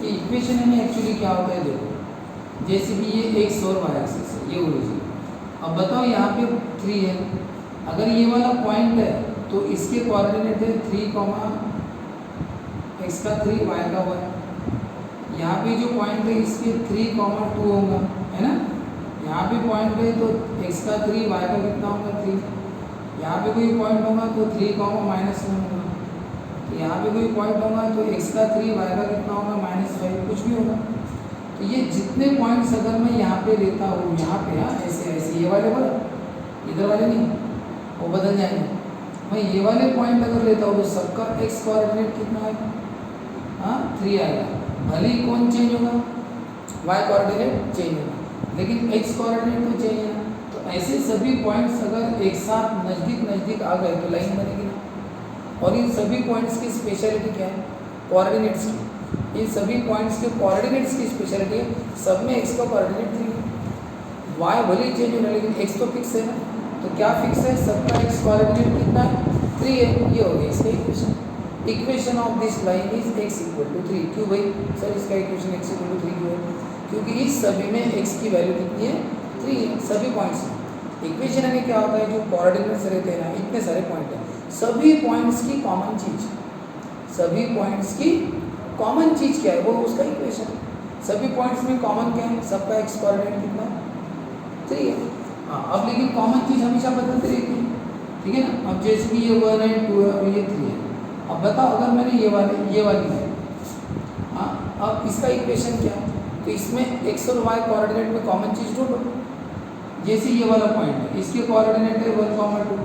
ये इक्वेशन है ना एक्चुअली क्या होता है देखो, जैसे कि ये एक्स और वाई एक्सिस है, ये ओरिजिन। अब बताओ यहाँ पे 3 है, अगर ये वाला पॉइंट है तो इसके कोऑर्डिनेट है 3, एक्स का 3 वाई का 1। यहाँ पे जो पॉइंट है इसके 3, 2 होगा, है ना। यहाँ पे पॉइंट है तो एक्स का 3 वाई का कितना होगा 3। यहाँ पे कोई पॉइंट होगा तो 3, -1 होगा। यहाँ पे कोई पॉइंट होगा तो x का 3 y का कितना होगा -5, कुछ भी होगा। तो ये जितने पॉइंट्स अगर मैं यहाँ पे लेता हूँ, यहाँ पे ऐसे ऐसे ये वाले बोला, इधर वाले नहीं, वो बदल जाएंगे। मैं ये वाले पॉइंट अगर लेता हूँ तो सबका x कोऑर्डिनेट कितना आएगा, 3 आएगा। भले ही कौन चेंज होगा, y कोऑर्डिनेट चेंज होगा, लेकिन x कोऑर्डिनेट तो चेंज है। तो ऐसे सभी पॉइंट्स अगर एक साथ नज़दीक आ गए तो लाइन बनेगी ना। और इन सभी पॉइंट्स की स्पेशलिटी क्या है, कोऑर्डिनेट्स की। इन सभी पॉइंट्स के कोऑर्डिनेट्स की स्पेशलिटी है, सब में x का कोऑर्डिनेट 3 है। y भले चेंज हो रहा है लेकिन x तो फिक्स है ना। तो क्या फिक्स है, सबका x कोऑर्डिनेट कितना है, 3 है। ये हो गया इसका equation. Equation of this line is x = 3। क्यों भाई सर इसका इक्वेशन x = 3 क्यों है, क्योंकि इस सभी में x की वैल्यू कितनी है, 3 है सभी पॉइंट्स में। इक्वेशन में क्या होता है, जो कोऑर्डिनेट्स रहते हैं ना, इतने सारे पॉइंट हैं, सभी पॉइंट्स की कॉमन चीज, सभी पॉइंट्स की कॉमन चीज क्या है, वो उसका इक्वेशन। सभी पॉइंट्स में कॉमन क्या है, सबका x कोऑर्डिनेट कितना 3 है। हाँ, अब लेकिन कॉमन चीज हमेशा बदलती रहती है, ठीक है ना। अब जैसे कि ये 1 है, 2 है और ये 3 है। अब बताओ अगर मैंने ये वाली है, हाँ, अब इसका इक्वेशन क्या है, तो इसमें x और y कोऑर्डिनेट में कॉमन चीज ढूंढो। जैसे ये वाला पॉइंट है, इसके कोऑर्डिनेट है 1, 2,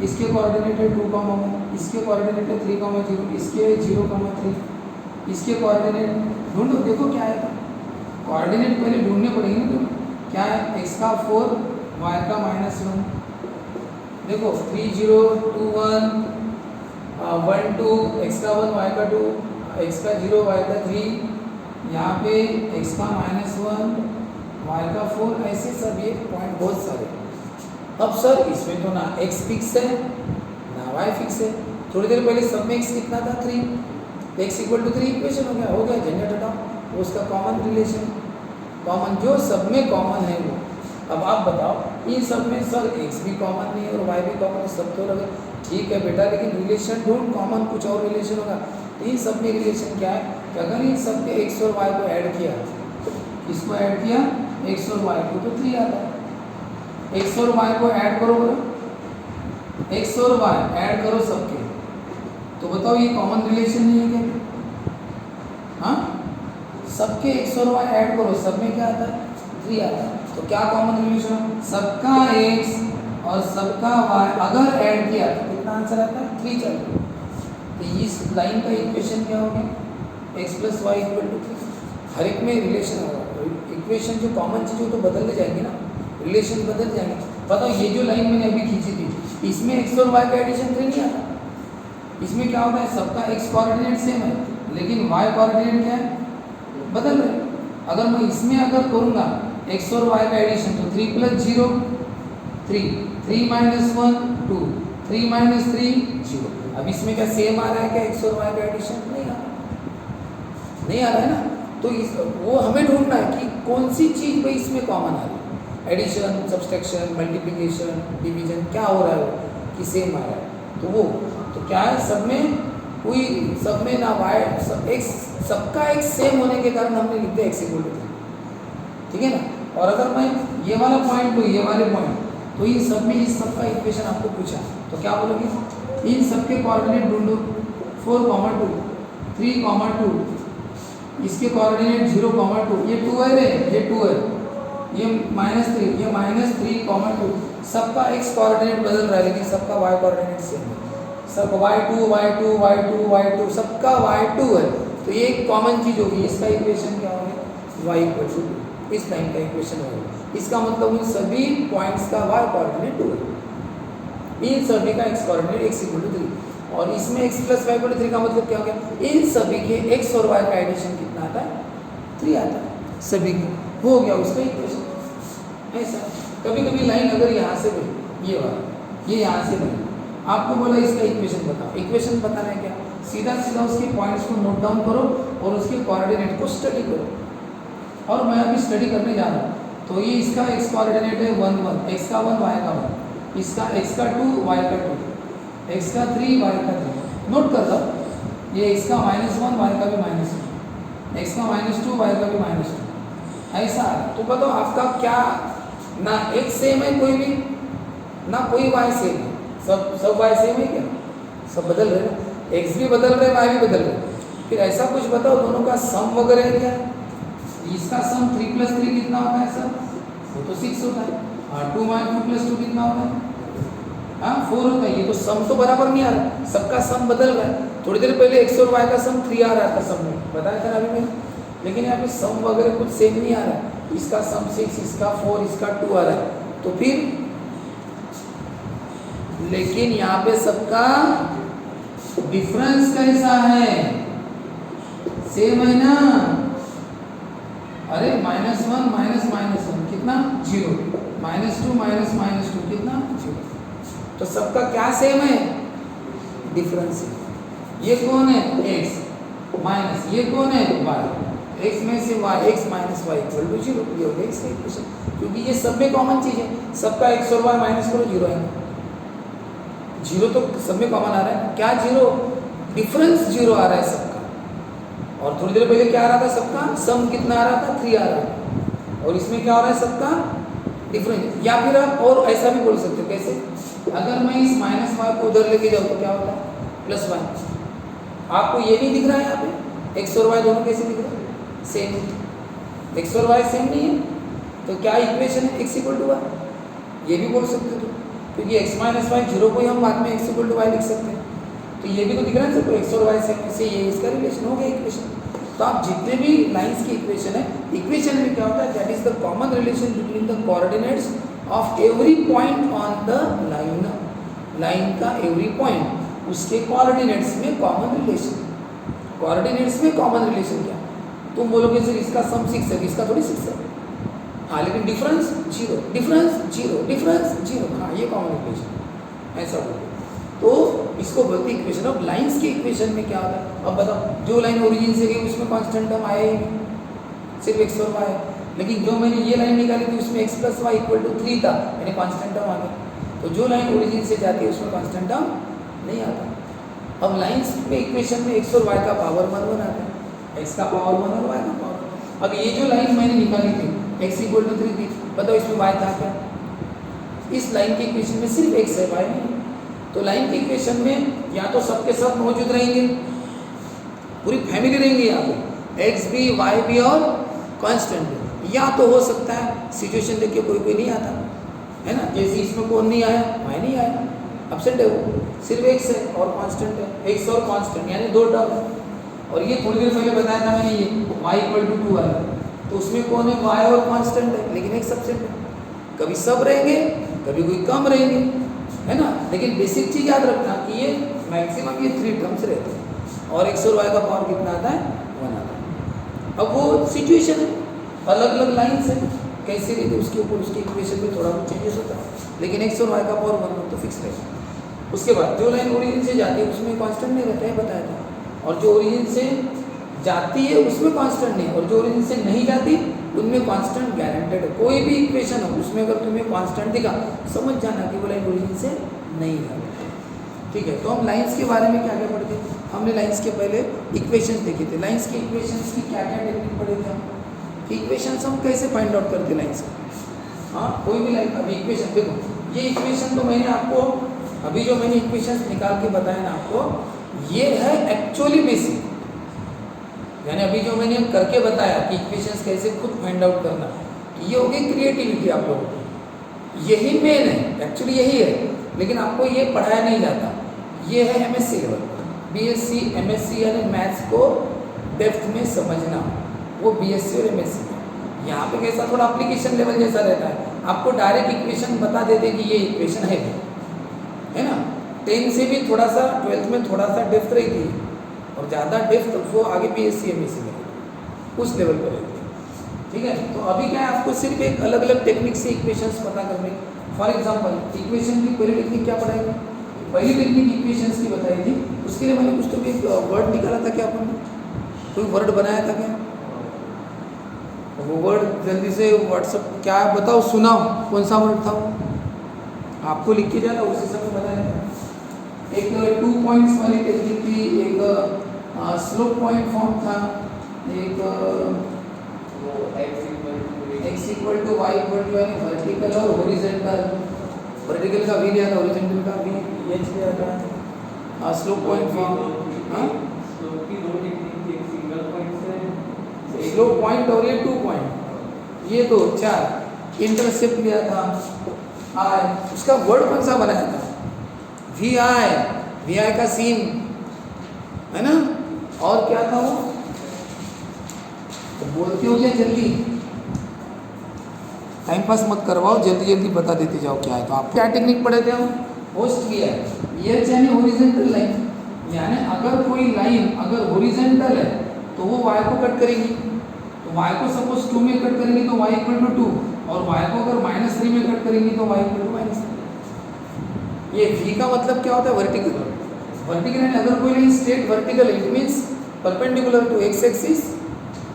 इसके कोऑर्डिनेट है 2, 1, इसके कोऑर्डिनेट है 3, 0, इसके 0, 3, इसके कोऑर्डिनेट ढूंढो। देखो क्या है, कोऑर्डिनेट पहले ढूंढने पड़ेंगे ना। तो क्या है, x का 4 y का -1। देखो 3, 0, 2, 1, 1, 2, x का 1 y का 2, x का 0 y का 3, यहाँ पे x का -1 y का 4, ऐसे सब ये पॉइंट बहुत सारे। अब सर इसमें तो ना x फिक्स है ना y फिक्स है। थोड़ी देर पहले सब में x कितना था, 3, x = 3 इक्वेशन हो गया झंझट हटाओ। उसका कॉमन रिलेशन, कॉमन जो सब में कॉमन है वो। अब आप बताओ इन सब में सर x भी कॉमन नहीं है और y भी कॉमन है, सब तो लगे ठीक है बेटा, लेकिन रिलेशन ढूंढ, कॉमन कुछ और रिलेशन होगा। इन सब में रिलेशन क्या है कि अगर इन सब के x और y को ऐड किया, इसको ऐड किया x और y को तो 3 आता है। x और y को ऐड करो, बोलो x और y ऐड करो सबके, तो बताओ ये कॉमन रिलेशन नहीं है क्या? हाँ, सबके x और y ऐड करो, सब में क्या आता है, 3 आता है। तो क्या कॉमन रिलेशन, सबका x और सबका y अगर ऐड किया तो कितना आंसर आता है, 3 चल। तो इस लाइन का इक्वेशन क्या होगा, x + y = 3। हर एक में रिलेशन होगा। इक्वेशन जो कॉमन चीज़ हो तो बदलने जाएंगे ना, रिलेशन बदल जाएंगे। बताओ ये जो लाइन मैंने अभी खींची थी, इसमें x और y का एडिशन 3 नहीं आता। इसमें क्या होता है, सबका x कोऑर्डिनेट सेम है लेकिन y कोऑर्डिनेट क्या है, बदल रहे। अगर मैं इसमें अगर करूँगा x और y का एडिशन तो 3 + 0 3, 3 - 1 2, 3 - 3 0। अब इसमें क्या सेम आ रहा है क्या, x और y का एडिशन नहीं आ रहा है ना। तो वो हमें ढूंढना है कि कौन सी चीज़ भाई इसमें कॉमन आ रही है, एडिशन, सब्सट्रैक्शन, मल्टीप्लिकेशन, डिवीजन, क्या हो रहा है वो कि सेम आ रहा है। तो वो तो क्या है, सब में कोई, सब में ना y, सबका x सेम होने के कारण हमने लिख दिया x = 3, ठीक है ना। और अगर मैं ये वाला पॉइंट लूँ, ये वाले पॉइंट, तो इन सब में इस सब का इक्वेशन आपको पूछा तो क्या बोलोगे, इन सब के कोऑर्डिनेट ढूंढो। 4, 2, 3, 2, इसके कोऑर्डिनेट 0, 2, ये 2 है रे, ये 2 है, ये -3, ये -3, 2। सबका x कोऑर्डिनेट बदल रहा है लेकिन सबका y कोऑर्डिनेट सेम है। सब y2, y2, y2, y2, सबका y2 है। तो ये एक कॉमन चीज़ होगी। इसका इक्वेशन क्या होगा, y = 2। इस लाइन का इक्वेशन होगा। इसका मतलब इन सभी पॉइंट्स का y कोऑर्डिनेट 2 है, इन सभी का x कोऑर्डिनेट x = 3। और इसमें x + y = 3 का मतलब क्या हो गया, इन सभी के x और y का एडिशन कितना आता है, 3 आता है सभी के। हो गया उसका इक्वेशन। ऐसा कभी कभी लाइन अगर यहाँ से बनी, ये वाला, ये यहाँ से बनी, आपको बोला इसका इक्वेशन बताओ। इक्वेशन बताना है क्या, सीधा सीधा उसके पॉइंट्स को नोट डाउन करो और उसके कोऑर्डिनेट को स्टडी करो। और मैं अभी स्टडी करने जा रहा हूँ। तो ये इसका x कोऑर्डिनेट है 1 1, x का 1 y का 1, इसका x का 2 y का 2, x का 3 y का 3। नोट कर लो, ये x का -1 y का भी -1, x का -2 y का भी -2, ऐसा। तो बताओ आपका क्या, ना x सेम है कोई भी, ना कोई y सेम है, सब y सेम है क्या? सब बदल रहे ना, x भी बदल रहे, y भी बदल रहे। फिर ऐसा कुछ बताओ दोनों का सम वगैरह है क्या? इसका सम 3 + 3 कितना होता है सर? वो तो 6 होता है। और 2 + 2 कितना होता है? हाँ 4 होता है। ये तो सम तो बराबर नहीं आ रहा, सबका सम बदल रहा है। थोड़ी देर पहले x और y का सम 3 आ रहा था सम में, बताया था अभी मैंने, लेकिन यहाँ पे सम वगैरह कुछ सेम नहीं आ रहा है। इसका सम 6, इसका 4, इसका 2 आ रहा है। तो फिर लेकिन यहाँ पे सबका डिफरेंस कैसा है? सेम है ना? अरे -1 -1 कितना? 0, -2 -2 कितना? 0। तो सबका क्या सेम है? डिफरेंस है। ये कौन है? x माइनस, ये कौन है? y। x में से y, x - y = 0। ये हो गया इसका इक्वेशन, क्योंकि ये सब में कॉमन चीज है। सबका x और y माइनस करो, 0 आएगा। 0 तो सब में कॉमन आ रहा है। क्या 0? डिफरेंस 0 आ रहा है सबका। और थोड़ी देर पहले क्या आ रहा था सबका? सम कितना आ रहा था? 3 आ रहा है। और इसमें क्या हो रहा है सबका? डिफरेंस। या फिर आप और ऐसा भी बोल सकते हो, कैसे? अगर मैं इस -y को उधर लेके जाऊँ तो क्या होता है? +1। आपको ये नहीं दिख रहा है यहाँ पे? x और y दोनों कैसे दिख रहे हैं? सेम। x और y सेम नहीं है तो क्या इक्वेशन है? x = y। ये भी बोल सकते हो, क्योंकि x - y 0 को ही हम बाद में x = y लिख सकते हैं। तो ये भी तो दिख रहा है सबको, x और y सेम से, ये इसका रिलेशन हो गया इक्वेशन। तो आप जितने भी लाइंस की इक्वेशन है, इक्वेशन में क्या होता है? That is the common relation between the coordinates of every point on the line. Line का एवरी पॉइंट, उसके कोऑर्डिनेट्स में कॉमन रिलेशन। कोऑर्डिनेट्स में कॉमन रिलेशन क्या? तुम बोलोगे सर इसका सम 6 है, इसका थोड़ी 6 है। हाँ, लेकिन डिफरेंस 0, डिफरेंस 0, डिफरेंस 0। हाँ, ये कॉमन इक्वेशन, ऐसा बोलो। तो इसको बोलते हैं इक्वेशन ऑफ लाइंस। की इक्वेशन में क्या होता है? अब बताओ, जो लाइन ओरिजिन से गई उसमें कांस्टेंट टर्म आया ही नहीं, सिर्फ x और y। लेकिन जो मैंने ये लाइन निकाली थी उसमें x + y = 3 था, यानी कांस्टेंट टर्म आ गया। तो जो लाइन ओरिजिन से जाती है उसमें कांस्टेंट टर्म नहीं आता। अब लाइंस में इक्वेशन में x और y का पावर 1 1 आता है, x का पावर 1 और y का पावर। अब ये जो लाइन मैंने निकाली थी x = 3 थी, बताओ इसमें y था क्या? इस लाइन की इक्वेशन में सिर्फ x है, y नहीं। तो लाइन के इक्वेशन में या तो सबके सब मौजूद रहेंगे, पूरी फैमिली रहेंगी यहाँ पे, x भी y भी और कांस्टेंट भी। या तो हो सकता है सिचुएशन देख के कोई नहीं आता है ना, जैसे इसमें कौन नहीं आया? y नहीं आया, एब्सेंट है वो, सिर्फ x है और कांस्टेंट है, x और कांस्टेंट यानी 2 टर्म है। और ये थोड़ी देर पहले बताया था मैंने, ये y = 2 आया, तो उसमें कौन है? y और कांस्टेंट है, लेकिन एक एब्सेंट है। कभी सब रहेंगे, कभी कोई कम रहेंगे, है ना। लेकिन बेसिक चीज याद रखना कि ये मैक्सिमम ये 3 टर्म्स रहते हैं और x और y का पावर कितना आता है? 1 आता है। अब वो सिचुएशन है, अलग अलग लाइन्स है, कैसे रहती है उसके ऊपर उसके इक्वेशन में थोड़ा बहुत चेंजेस होता है, लेकिन x और y का पावर 1 तो फिक्स रहेगा। उसके बाद जो लाइन ओरिजिन से जाती है उसमें कांस्टेंट नहीं रहता है, बताया था। और जो ओरिजिन से जाती है उसमें कांस्टेंट नहीं, और जो ओरिजिन से नहीं जाती उनमें कांस्टेंट गारंटेड है। कोई भी इक्वेशन हो उसमें अगर तुम्हें कांस्टेंट दिखा, समझ जाना कि वो लाइन ओरिजिन से नहीं जाती। ठीक है, तो हम लाइंस के बारे में क्या क्या पढ़ते थे? हमने लाइंस के पहले इक्वेशंस देखे थे। लाइंस के इक्वेशंस की क्या क्या टेक्निक पढ़े थे हम? इक्वेशंस हम कैसे फाइंड आउट करते लाइंस का? हाँ, कोई भी लाइन, अभी इक्वेशन देखो, ये इक्वेशन तो मैंने आपको अभी जो मैंने इक्वेशंस निकाल के बताया ना आपको, ये है एक्चुअली बेसिक, यानी अभी जो मैंने करके बताया कि इक्वेशंस कैसे खुद फाइंड आउट करना, ये हो गई क्रिएटिविटी आप लोगों की, यही मेन है, एक्चुअली यही है, लेकिन आपको ये पढ़ाया नहीं जाता। ये है एमएससी लेवल, बीएससी एमएससी यानी मैथ्स को डेप्थ में समझना, वो बीएससी और एमएससी में। यहाँ पे कैसा थोड़ा एप्लीकेशन लेवल जैसा रहता है, आपको डायरेक्ट इक्वेशन बता देते कि ये इक्वेशन है ना। 10 से भी थोड़ा सा 12th में थोड़ा सा डेप्थ रहती है, और ज़्यादा डेप्थ वो आगे बीएससी एमएससी में उस लेवल पर रहती है। ठीक है, तो अभी क्या है, आपको सिर्फ एक अलग अलग टेक्निक से इक्वेशंस पता करने। फॉर एग्जांपल, इक्वेशन की पहली टेक्निक क्या पढ़ाई? पहली टेक्निक इक्वेशंस की बताई थी, उसके लिए मैंने कुछ तो भी एक वर्ड निकाला था, क्या अपन कोई वर्ड बनाया था क्या? वो वर्ड जल्दी से व्हाट्सअप क्या है बताओ, सुनाओ कौन सा वर्ड था वो, आपको लिख के जाना उसी समय बताया था। एक 2 पॉइंट्स वाली टेक्निक थी, एक स्लोप पॉइंट फॉर्म था, एक x equal to y equal to यानी वर्टिकल और हॉरिजॉन्टल, वर्टिकल का v लिया था, हॉरिजॉन्टल का v h लिया था, स्लोप पॉइंट फॉर्म। हाँ स्लोप की दो टेक्निक थी, एक सिंगल पॉइंट से स्लोप पॉइंट और ये 2 पॉइंट, ये दो 4 इंटरसेप्ट लिया था i, उसका वर्ड कौन सा बनाया था? vi का सीन है ना, और क्या था वो, तो बोलते हो क्या जल्दी, टाइम पास मत करवाओ, जल्दी जल्दी बता देते जाओ क्या है। तो आप क्या टेक्निक पढ़े थे हम? Host gear. ये यानी हॉरिजॉन्टल लाइन, यानी अगर कोई लाइन अगर हॉरिजॉन्टल है तो वो y को कट करेगी, तो y को सपोज 2 में कट करेंगे तो y इक्वल टू 2, और y को अगर -3 में कट करेंगे तो y इक्वल टू -3। ये v का मतलब क्या होता है? वर्टिकल। वर्टिकल यानी अगर कोई लाइन स्ट्रेट वर्टिकल है, it means perpendicular to x axis,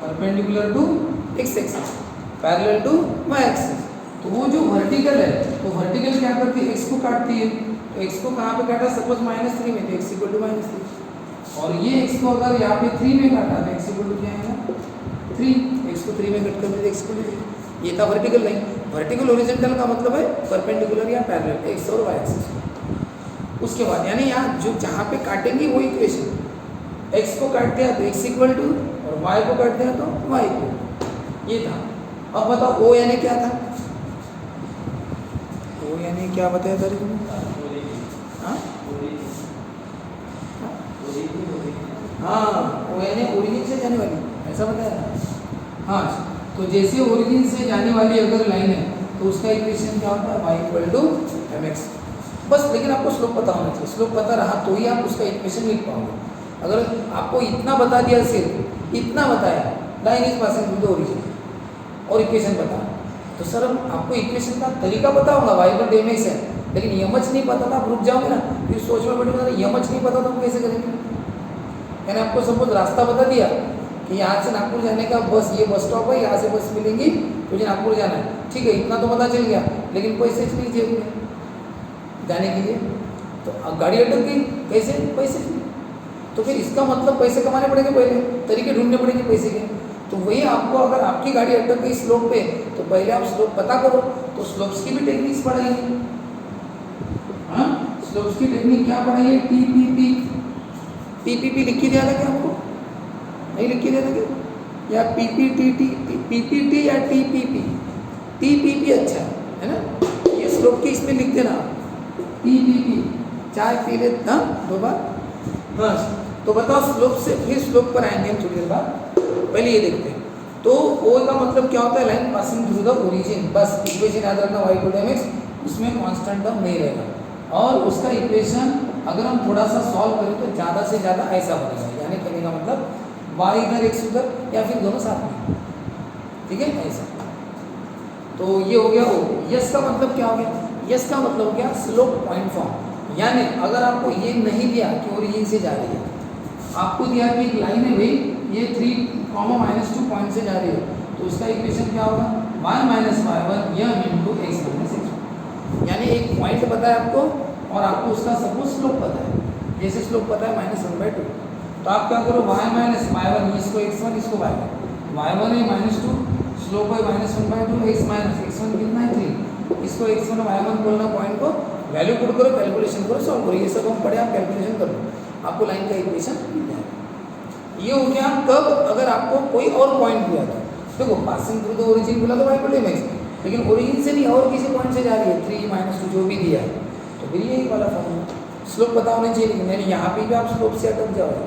perpendicular to x axis, parallel to y axis. तो वो जो वर्टिकल है, तो वर्टिकल क्या करती है? x को काटती है। तो x को कहाँ पे काटा? सपोज -3 में, तो x इक्वल टू -3। और ये x को अगर यहाँ पे 3 में काटा तो x इक्वल टू क्या आएगा? 3। x को 3 में कट कर देते x इक्वल टू 3। ये था वर्टिकल लाइन। वर्टिकल हॉरिजॉन्टल का मतलब है परपेंडिकुलर या पैरेलल, x और y एक्सिस। उसके बाद यानी यहाँ जो जहाँ पे काटेंगे वो इक्वेशन, x को काट दिया तो x इक्वल टू, और y को काट दिया तो y इक्वल, ये था। अब बताओ o यानी क्या था? o यानी क्या बताया था तुमने? हाँ हाँ, o यानी ओरिजिन से जाने वाली, ऐसा बताया। हाँ, तो जैसे ओरिजिन से जाने वाली अगर लाइन है तो उसका इक्वेशन क्या होता है? y equal to mx। बस, लेकिन आपको स्लोप पता होना चाहिए। स्लोप पता रहा तो ही आप उसका इक्वेशन लिख पाओगे। अगर आपको इतना बता दिया, सिर्फ इतना बताया, line is passing through the origin, और इक्वेशन बता, तो सर आपको इक्वेशन का तरीका पता होगा, y इक्वल टू mx है, लेकिन यमच नहीं पता था, आप रुक जाओगे ना, फिर सोच में बैठे यमच नहीं पता तो हम कैसे करेंगे? मैंने आपको सपोज रास्ता बता दिया कि यहाँ से नागपुर जाने का बस, ये बस स्टॉप है, यहाँ से बस मिलेंगी, तुझे नागपुर जाना है, ठीक है, इतना तो पता चल गया, लेकिन पैसे नहीं जेब में जाने के लिए, तो गाड़ी अटक गई, कैसे? पैसे नहीं। तो फिर इसका मतलब पैसे कमाने पड़ेंगे, पहले तरीके ढूंढने पड़ेंगे पैसे के। तो वही आपको, अगर आपकी गाड़ी अटक गई स्लोप पे, तो पहले आप स्लोप पता करो, तो स्लोप्स की भी टेक्निक्स पढ़ाइए। हाँ, स्लोप्स की टेक्निक क्या पढ़ाइए? टीपीपी लिख के दिया था क्या आपको? नहीं लिख के दिया था क्या? या पीपीटी या टीपीपी? टीपीपी अच्छा है ना, ये स्लोप की इसमें लिख देना, टीपीपी। चाय पी ले, हाँ 2 बार। हाँ, तो बताओ स्लोप से, फिर स्लोप पर आएंगे हम थोड़ी देर बाद, पहले ये देखते हैं। तो ओ का मतलब क्या होता है? Line passing through the origin. बस इक्वेशन याद रखना, y इक्वल टू mx, उसमें कांस्टेंट टर्म नहीं रहेगा, और उसका इक्वेशन अगर हम थोड़ा सा सॉल्व करें तो ज़्यादा से ज़्यादा ऐसा बनेगा, यानी कहने का मतलब y इधर x उधर, या फिर दोनों साथ में, ठीक है, ऐसा। तो ये हो गया ओ। यस का मतलब क्या हो गया? यस का मतलब हो गया स्लोप पॉइंट फॉर्म। यानी अगर आपको ये नहीं दिया कि ओरिजिन से जा रही है, आपको दिया कि एक लाइन है भाई, ये 3, -2 पॉइंट से जा रही है, तो उसका इक्वेशन क्या होगा? y - y1 M into x - x। यानी एक पॉइंट पता है आपको, और आपको उसका सपोज स्लोप पता है, जैसे स्लोप पता है -1/2, तो आप क्या करो? y - y1, इसको x1, इसको y1, y1 है -2, स्लोप है -1/2, x1 कितना है? 3, इसको x1 और y1 बोलना, पॉइंट को वैल्यू पुट करो, कैलकुलेशन करो, सॉल्व करो, ये सब हम पढ़े, आप कैलकुलेशन कर लो, आपको लाइन का इक्वेशन मिल जाएगा। ये हो गया कब? अगर आपको कोई और पॉइंट दिया था, देखो पासिंग थ्रू द ओरिजिन बोला तो y इक्वल टू mx, लेकिन ओरिजिन से नहीं और किसी पॉइंट से जा रही है, 3 -2 जो भी दिया है, तो फिर यही वाला फॉर्मूला। स्लोप पता होना चाहिए, लेकिन यानी यहाँ पे भी आप स्लोप से अटक जाओगे,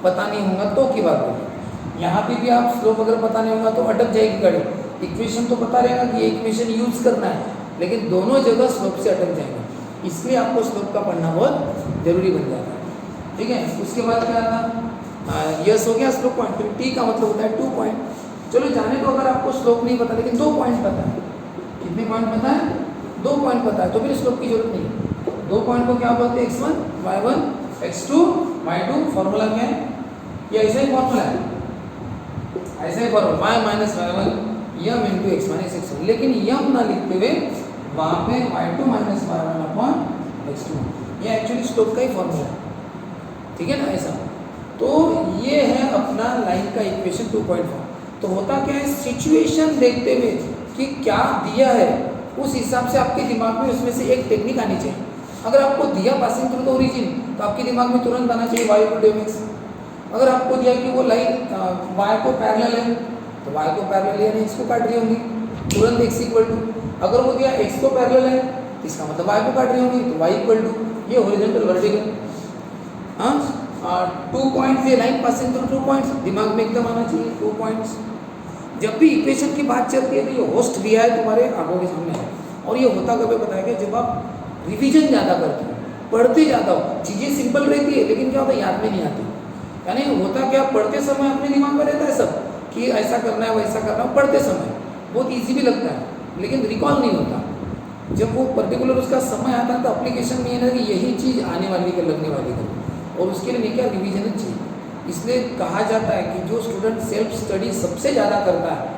पता नहीं होगा तो की बात होगी। यहाँ पे भी आप स्लोप अगर पता नहीं होगा तो अटक जाएगी गाड़ी। इक्वेशन तो पता रहेगा कि ये इक्वेशन यूज करना है, लेकिन दोनों जगह स्लोप से अटक जाएंगे, इसलिए आपको स्लोप का पढ़ना बहुत जरूरी बन जाता है, ठीक है। उसके बाद क्या था? यस हो गया स्लोप पॉइंट। फिर टी का मतलब होता है 2 पॉइंट। चलो जाने तो, अगर आपको स्लोप नहीं पता लेकिन 2 पॉइंट पता है, कितने पॉइंट पता है? 2 पॉइंट पता है, तो फिर स्लोप की जरूरत नहीं है। 2 पॉइंट को क्या बोलते हैं? x1 y1 x2 y2। Formula क्या है? ये ऐसा ही फॉर्मूला है, ऐसा ही formula y minus y one m into x minus x one, लेकिन यम ना लिखते हुए वहाँ पे y two minus y one upon x two, ये एक्चुअली स्लोप का ही फॉर्मूला है, ठीक है ना ऐसा। तो ये है अपना लाइन का इक्वेशन 2.4। तो होता क्या है, सिचुएशन देखते हुए कि क्या दिया है उस हिसाब से आपके दिमाग में उसमें से एक टेक्निक आनी चाहिए। अगर आपको दिया पासिंग थ्रू द ओरिजिन तो आपके दिमाग में तुरंत आना चाहिए y equal to m x. अगर आपको दिया कि वो लाइन वाई को पैरेलल है तो वाई को पैरेलल यानी एक्स को काट रही होंगी, तुरंत एक्स इक्वल टू। अगर वो दिया एक्स को पैरेलल है तो इसका मतलब वाई को काट रही होंगी तो वाई इक्वल टू, ये हॉरिजॉन्टल वर्टिकल। हाँ 2 पॉइंट्स, ये लाइन पासिंग थ्रू 2 पॉइंट्स, दिमाग में एकदम आना चाहिए 2 पॉइंट्स। जब भी इक्वेशन की बात चलती है तो ये होस्ट दिया है तुम्हारे आंखों के सामने है। और ये होता कभी बताया गया जब आप रिवीजन ज़्यादा करते हो, पढ़ते ज़्यादा हो, चीज़ें सिंपल रहती है लेकिन क्या होता है याद में नहीं आती। यानी होता क्या, पढ़ते समय अपने दिमाग में रहता है सब कि ऐसा करना है वैसा करना है, पढ़ते समय बहुत ईजी भी लगता है लेकिन रिकॉल नहीं होता। जब वो पर्टिकुलर उसका समय आता है तो अप्लीकेशन में ये ना कि यही चीज़ आने वाली है लगने वाली है, और उसके लिए नहीं क्या रिवीजन चाहिए। इसलिए कहा जाता है कि जो स्टूडेंट सेल्फ स्टडी सबसे ज़्यादा करता है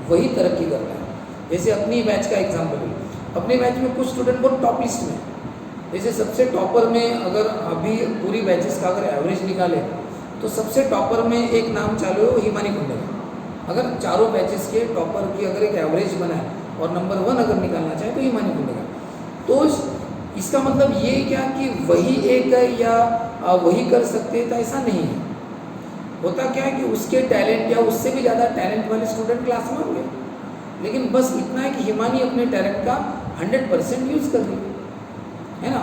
वही तरक्की करता है। जैसे अपनी बैच का एग्जाम्पल है, अपने बैच में कुछ स्टूडेंट बहुत टॉप लिस्ट में, जैसे सबसे टॉपर में अगर अभी पूरी बैचेस का अगर एवरेज निकाले तो सबसे टॉपर में एक नाम चालू है वो हिमानी कुंडल। अगर चारों बैचेस के टॉपर की अगर एक एवरेज बनाए और नंबर 1 अगर निकालना चाहे तो हिमानी कुंडल। तो इसका मतलब ये क्या कि वही एक है या वही कर सकते हैं, तो ऐसा नहीं है। होता क्या है कि उसके टैलेंट या उससे भी ज़्यादा टैलेंट वाले स्टूडेंट क्लास में होंगे, लेकिन बस इतना है कि हिमानी अपने टैलेंट का 100% यूज़ कर रही है ना,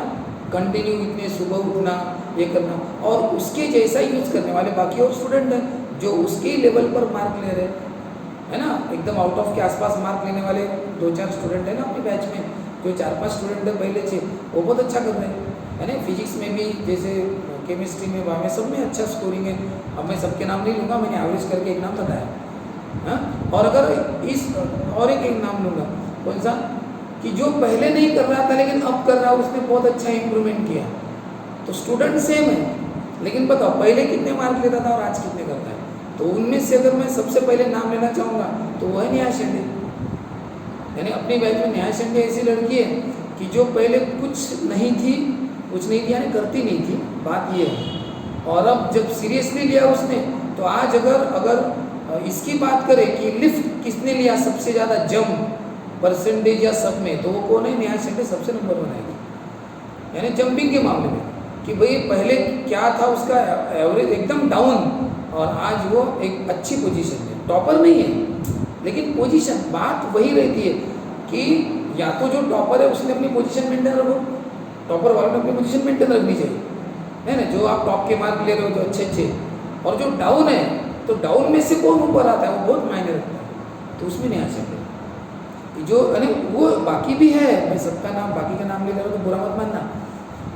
कंटिन्यू इतने सुबह उठना ये करना, और उसके जैसा यूज़ करने वाले बाकी और स्टूडेंट हैं जो उसके लेवल पर मार्क ले रहे हैं, है ना, एकदम आउट ऑफ के आसपास मार्क लेने वाले 2-4 स्टूडेंट हैं ना अपनी बैच में, जो 4-5 स्टूडेंट हैं पहले से वो बहुत अच्छा कर रहे हैं, है ना। फिजिक्स में भी जैसे केमिस्ट्री में वहाँ में सब में अच्छा स्कोरिंग है। अब मैं सबके नाम नहीं लूँगा, मैंने एवरेज करके एक नाम बताया। हाँ, और अगर इस और एक नाम लूँगा, कौन सा, कि जो पहले नहीं कर रहा था लेकिन अब कर रहा है, उसने बहुत अच्छा इंप्रूवमेंट किया। तो स्टूडेंट सेम है लेकिन बताओ पहले कितने मार्क लेता था और आज कितने करता है। तो उनमें से अगर मैं सबसे पहले नाम लेना चाहूँगा तो वो है नेहा शेंडे। यानी अपनी बैच में नेहा शेंडे ऐसी लड़की है कि जो पहले कुछ नहीं थी यानी करती नहीं थी, बात ये है, और अब जब सीरियसली लिया उसने तो आज अगर इसकी बात करें कि लिफ्ट किसने लिया सबसे ज़्यादा जंप परसेंटेज या सब में, तो वो कौन है, नेहा शेंडे सबसे नंबर 1 आएगी। यानी जंपिंग के मामले में कि भाई पहले क्या था उसका एवरेज एकदम डाउन और आज वो एक अच्छी पोजीशन में, टॉपर नहीं है लेकिन पोजीशन, बात वही रहती है कि या तो जो टॉपर है उसने अपनी पोजीशन मेंटेन रखो, टॉपर वालों ने अपनी पोजीशन मेंटेन रखनी चाहिए, है ना। जो आप टॉप के मार्क ले रहे हो जो अच्छे, और जो डाउन है तो डाउन में से कौन ऊपर आता है वो बहुत मायने रखता है, तो उसमें नहीं आ सकते। जो यानी वो बाकी भी है, मैं सबका नाम बाकी का नाम ले रहा हूँ तो बुरा मत मानना,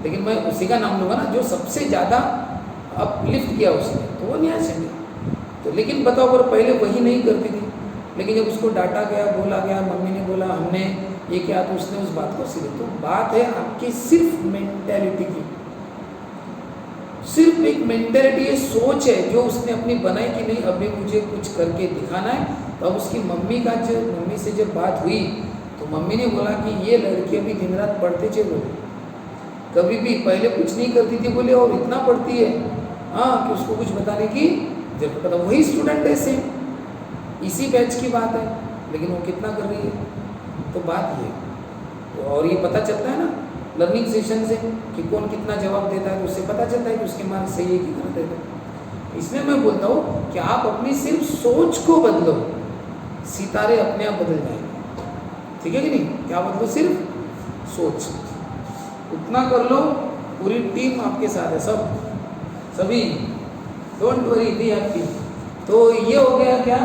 लेकिन मैं उसी का नाम लूँगा ना जो सबसे ज़्यादा अपलिफ्ट किया उसने, तो वो नेहा शेंडे। तो लेकिन बताओ अगर पहले वही नहीं करती थी, लेकिन जब उसको डांटा गया, बोला गया, मम्मी ने बोला, हमने ये किया, तो उसने उस बात को सीखे। तो बात है आपकी सिर्फ मेंटेलिटी की, सिर्फ एक मेंटेलिटी, ये सोच है जो उसने अपनी बनाई कि नहीं अभी मुझे कुछ करके दिखाना है। तो अब उसकी मम्मी से जब बात हुई तो मम्मी ने बोला कि ये लड़की अभी दिन रात पढ़ते थे, बोले कभी भी पहले कुछ नहीं करती थी बोले, और इतना पढ़ती है हाँ कि उसको कुछ बताने की जरूरत पता। वही स्टूडेंट है सेम, इसी बैच की बात है, लेकिन वो कितना कर रही है, तो बात ये तो, और ये पता चलता है ना लर्निंग सेशन से कि कौन कितना जवाब देता है, तो उससे पता चलता है कि उसके मार्क्स सही है कि गलत है। इसलिए मैं बोलता हूँ कि आप अपनी सिर्फ सोच को बदलो, सितारे अपने आप बदल जाएंगे, ठीक है कि नहीं। क्या बदलो, सिर्फ सोच, उतना कर लो, पूरी टीम आपके साथ है, सभी डोंट वरी, बी हैप्पी। तो ये हो गया क्या,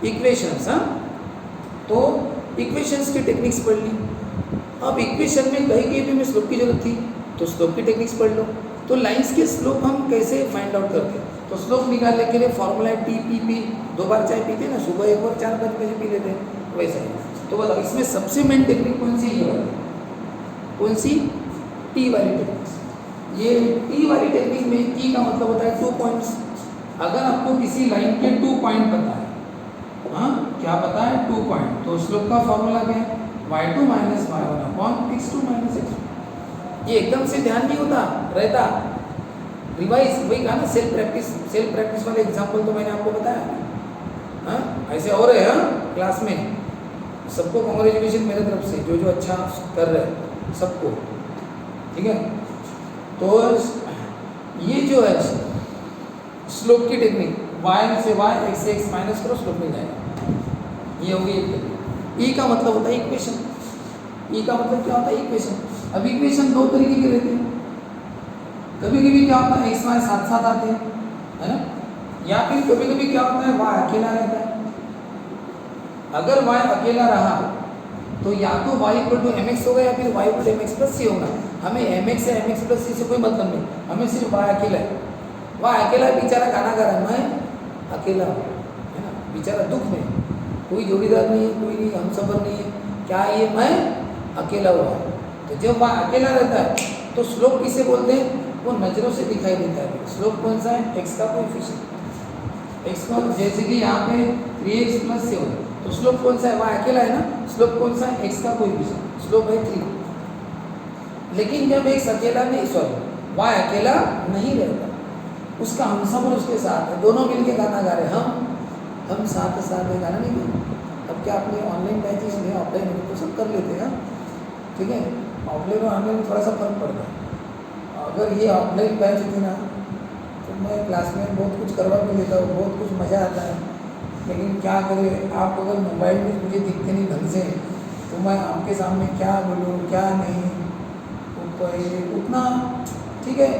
इक्वेशंस। हाँ, तो इक्वेशंस की टेक्निक्स पढ़ ली। अब इक्वेशन में कहीं भी हमें स्लोप की जरूरत थी तो स्लोप की टेक्निक्स पढ़ लो। तो लाइंस के स्लोप हम कैसे फाइंड आउट करते हैं, तो स्लोप निकालने के लिए फॉर्मूला है TPP, 2 बार चाय पीते हैं ना, सुबह 1 और 4-5 बजे पी लेते हैं, वैसा है। तो बताओ इसमें सबसे मेन टेक्निक कौन सी है, कौन सी, टी वाली टेक्निक। ये टी वाली टेक्निक में टी का मतलब होता है 2 पॉइंट्स, अगर आपको किसी लाइन के 2 पॉइंट पता है, हाँ क्या पता है 2 पॉइंट, तो स्लोप का फॉर्मूला क्या है y2 minus y1 upon x2 minus x1। ये एकदम से ध्यान नहीं होता रहता, रिवाइज वही कहा ना, सेल्फ प्रैक्टिस वाले एग्जाम्पल तो मैंने आपको बताया। हाँ ऐसे हो रहे हैं क्लास में, सबको कॉन्ग्रेचुलेशन मेरे तरफ से, जो जो अच्छा कर रहे हैं सबको, ठीक है। तो ये जो है स्लोप की टेक्निक, y से y, x से x माइनस करो, स्लोप मिल जाएगा। ये होगी एक टेक्निक। ई का मतलब होता है इक्वेशन, ई का मतलब क्या होता है इक्वेशन। अब इक्वेशन दो तरीके के रहते हैं, कभी कभी क्या होता है x y साथ साथ आते हैं, है ना, या फिर कभी कभी क्या होता है y अकेला रहता है। अगर y अकेला रहा तो या तो y इक्वल टू mx होगा या फिर y equal to mx plus c होगा। हमें mx या mx प्लस c से कोई मतलब नहीं, हमें सिर्फ y अकेला है। y अकेला बेचारा गाना गा रहा है, मैं अकेला हूँ, है ना, बेचारा दुख में, कोई जोड़ीदार नहीं है, कोई नहीं, हम सफर नहीं है, क्या ये मैं अकेला हुआ है। तो जब y अकेला रहता है तो स्लोप किसे बोलते हैं, वो नज़रों से दिखाई देता है। स्लोप कौन सा है, x का कोएफिशिएंट, x का, जैसे कि यहाँ पे 3x प्लस 7, तो स्लोप कौन सा है, y अकेला है ना, स्लोप कौन सा है, x का कोएफिशिएंट, स्लोप है 3। लेकिन जब x अकेला नहीं, सॉरी y अकेला नहीं रहता, उसका हम सब और उसके साथ है, दोनों मिलके गाना गा रहे हैं, हम साथ साथ में गाना नहीं गा। अब क्या अपने ऑनलाइन बैचेस में, ऑफलाइन में तो सब कर लेते हैं, ठीक है, ऑफलाइन और ऑनलाइन में थोड़ा सा फर्क पड़ता है। अगर ये ऑफलाइन बैच होती ना तो मैं क्लास में बहुत कुछ करवा भी लेता हूँ, बहुत कुछ मज़ा आता है। लेकिन क्या करें, आप अगर मोबाइल में मुझे दिखते नहीं ढंग से, तो मैं आपके सामने क्या बोलूँ क्या नहीं, तो ये उतना ठीक है,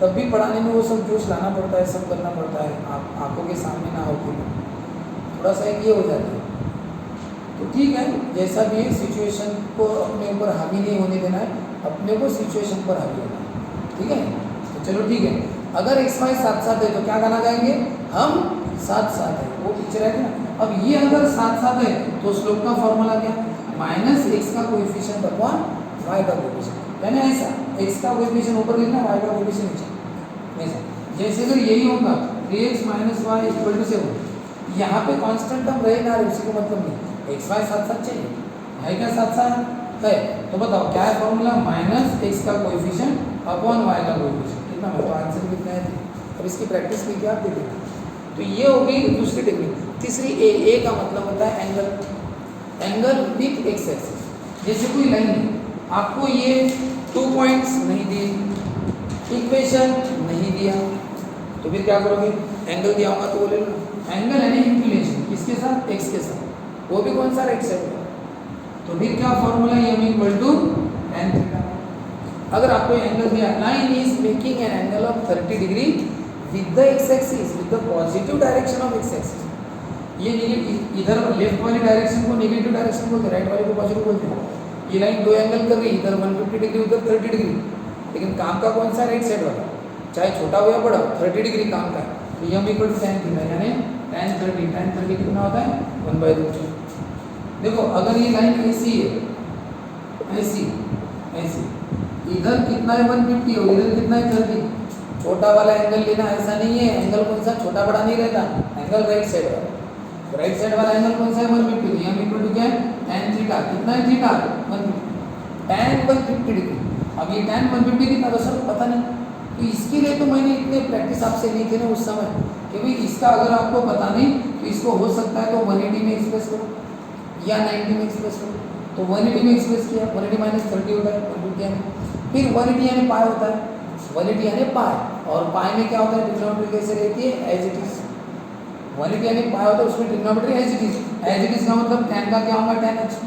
तब भी पढ़ाने में वो सब जोश लाना पड़ता है, सब करना पड़ता है, आप आंखों के सामने ना होते, थोड़ा सा एक ये हो जाता है। तो ठीक है, जैसा भी है सिचुएशन को अपने ऊपर हावी नहीं होने देना है, अपने को सिचुएशन पर हावी होना है, ठीक है। तो चलो ठीक है, अगर x y साथ साथ है तो क्या गाना गाएंगे, हम साथ साथ है, वो पिक्चर है ना। अब ये अगर साथ साथ है तो स्लोप का फॉर्मूला क्या, माइनस x का कोएफिशिएंट अपॉन y का कोएफिशिएंट, यानी ऐसा x का कोएफिशिएंट ऊपर लिखना, y का कोएफिशिएंट नीचे, ऐसा। जैसे अगर यही होगा 3x minus Y equal to 7, यहाँ पे कांस्टेंट टर्म रहे ना, उसी को मतलब नहीं, x y साथ साथ चाहिए, है क्या साथ साथ है, तो बताओ क्या है फॉर्मूला, माइनस x का कोएफिशिएंट अपॉन y का कोएफिशिएंट, कितना है, तो आंसर कितना है। अब इसकी प्रैक्टिस कीजिए आप, देखिए। तो ये हो गई दूसरी टेक्निक। तीसरी ए का मतलब होता है angle, angle with x axis. जैसे कोई लाइन है, आपको ये 2 पॉइंट्स नहीं दिए, इक्वेशन नहीं दिया, तो फिर क्या करोगे, एंगल दिया होगा तो वो ले लो, एंगल यानी इंक्लिनेशन, किसके साथ, एक्स के साथ, वो भी कौन सा, राइट साइड का। तो फिर क्या formula, m equal to tan theta. अगर आपको एंगल दिया, line is making an angle of 30 degree with the x axis, with the positive direction of x axis. ये इधर लेफ्ट वाली डायरेक्शन को नेगेटिव डायरेक्शन बोलते हैं, राइट वाले को पॉजिटिव बोलते हैं। ये लाइन दो एंगल कर रही है, इधर 150 डिग्री, उधर 30 डिग्री, लेकिन काम का कौन सा, राइट साइड वाला, चाहे छोटा हो या बड़ा, 30 डिग्री काम का। तो m equal to tan theta, यानी tan 30 कितना होता है, 1/2। देखो अगर ये लाइन ऐसी है, ऐसी ऐसी, इधर कितना है 150 और इधर कितना है 30, छोटा वाला एंगल लेना, ऐसा नहीं है, एंगल कौन सा, छोटा बड़ा नहीं रहता, एंगल राइट साइड वाला, राइट साइड वाला एंगल कौन सा है, 150, एम इक्वल टू क्या है, tan थीटा, कितना है थीटा, 150, tan 150 डिग्री। अब ये tan 150 कितना था सर, पता नहीं, तो इसके लिए तो मैंने इतने प्रैक्टिस आपसे नहीं थे ना उस समय, कि भाई इसका अगर आपको पता नहीं तो इसको हो सकता है तो 180 में एक्सप्रेस करो या 90 में एक्सप्रेस करो। तो 180 में एक्सप्रेस किया, 180 माइनस 30 होता है 150 में, फिर 180 यानी पाई होता है, 180 यानी पाई, और पाई में क्या होता है, ट्रिग्नोमेट्री कैसे रहती है, एज इट इज। 180 यानी पाई होता है, उसमें trigonometry as it is, as it is का मतलब tan का क्या होगा, tan h,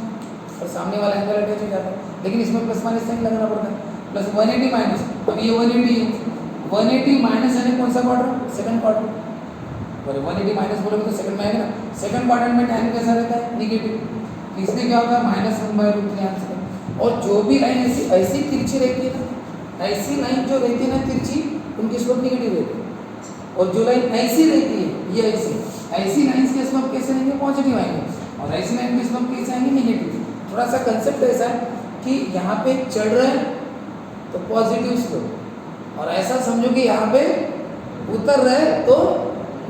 और सामने वाला एंगल अटैच हो जाता है, लेकिन इसमें प्लस माइनस साइन लगाना पड़ता है, प्लस 180 माइनस, अब ये 180 माइनस यानी कौन सा क्वाड्रेंट, सेकंड क्वाड्रेंट, 180 माइनस बोलोगे तो सेकंड में आएगा ना, सेकंड क्वाड्रेंट में tan कैसा रहता है, नेगेटिव, इसलिए क्या होगा, -1/√3 आंसर। और जो भी लाइन ऐसी ऐसी तिरछी रहती है ना, ऐसी लाइन जो रहती है ना तिरछी, उनकी स्लोप नेगेटिव रहती है, और जो लाइन ऐसी रहती है, ये ऐसी लाइन्स के स्लोप कैसे रहेंगे, पॉजिटिव आएंगे, और ऐसी लाइन के स्लोप कैसे आएंगे, नेगेटिव। थोड़ा सा कंसेप्ट ऐसा है कि यहाँ पे चढ़ रहे हैं तो पॉजिटिव स्लोप, और ऐसा समझो कि यहाँ पे उतर रहे तो